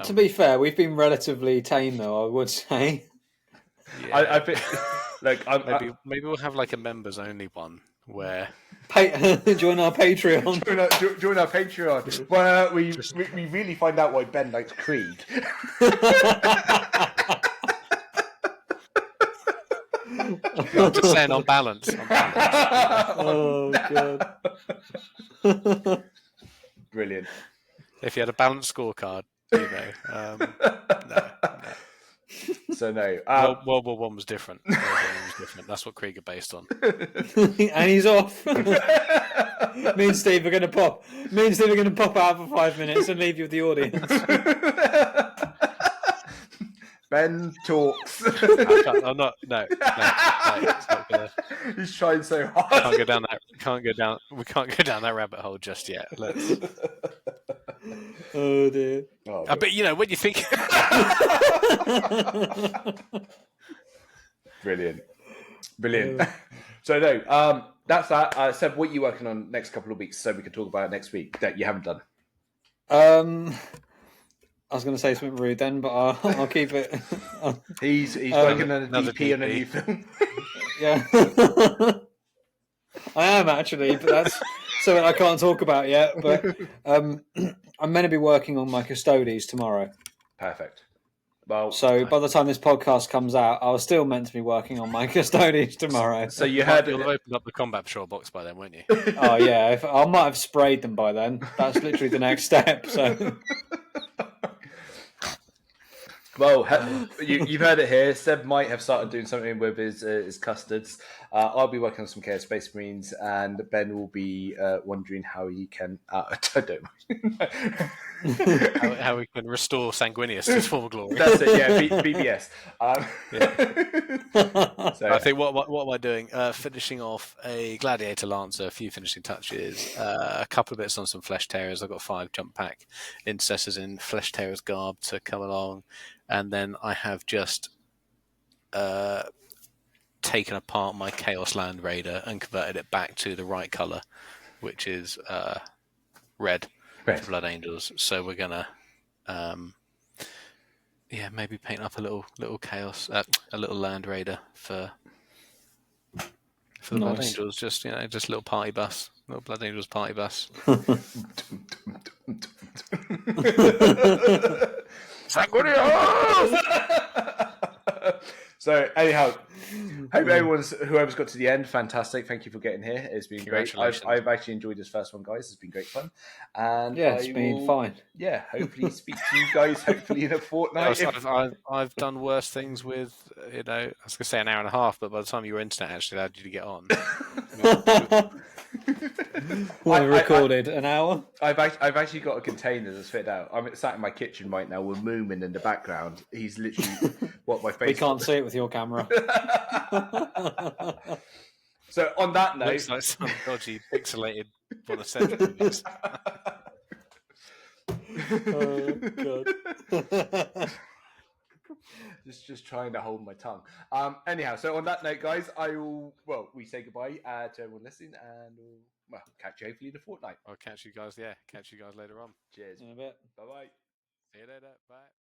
To be fair, we've been relatively tame, though. I would say. Yeah. I think, like, maybe we'll have like a members only one where join our Patreon. Join our Patreon. Where we really find out why Ben likes Krieg. I'm just saying on balance. Oh god! Brilliant. If you had a balanced scorecard, no. So no. World War One was different. That's what Krieg are based on. And he's off. Me and Steve are going to pop. Out for 5 minutes and leave you with the audience. Ben talks. I'm not. No. It's not gonna, He's trying so hard. We can't go down that rabbit hole just yet. Let's. Oh dear. But when you think. Brilliant. So no, that's that. Seb, what are you working on next couple of weeks so we can talk about it next week that you haven't done? I was going to say something rude then, but I'll keep it. He's working on a DP on a new film. Yeah. I am actually, but that's something I can't talk about yet. But I'm meant to be working on my Custodes tomorrow. Perfect. Well, so by the time this podcast comes out, I was still meant to be working on my Custodes tomorrow. So you'll have opened up the combat patrol box by then, won't you? Oh yeah, I might have sprayed them by then. That's literally the next step. So. Well, you've heard it here. Seb might have started doing something with his custards. I'll be working on some Chaos Space Marines, and Ben will be wondering how he can. I don't know. how we can restore Sanguinius to his former glory. That's it. Yeah, BBS. So I think what am I doing? Finishing off a Gladiator Lancer, a few finishing touches, a couple of bits on some Flesh Tearers. I've got 5 jump pack intercessors in Flesh Tearers garb to come along. And then I have just taken apart my Chaos Land Raider and converted it back to the right colour, which is red for Blood Angels. So we're gonna, maybe paint up a little Chaos, a little Land Raider for the Blood Angels. Just a little party bus, little Blood Angels party bus. So anyhow, Hope whoever's got to the end, fantastic. Thank you for getting here. It's been great. I've actually enjoyed this first one, guys. It's been great fun. And yeah, it's been fine. Yeah, hopefully speak to you guys. Hopefully in a fortnight. I've done worse things with, I was going to say an hour and a half, but by the time your internet actually allowed you to get on, we recorded an hour. I've actually got a container that's fit out. I'm sat in my kitchen right now with Moomin in the background. He's literally what my face. We can't see it with your camera. So on that note, looks like some dodgy pixelated one of movies. Oh God. just trying to hold my tongue. Anyhow, so on that note, guys, we say goodbye to everyone listening, and we'll catch you hopefully in a fortnight. I'll catch you guys. Yeah, catch you guys later on. Cheers. In a bit. Bye bye. See you later. Bye.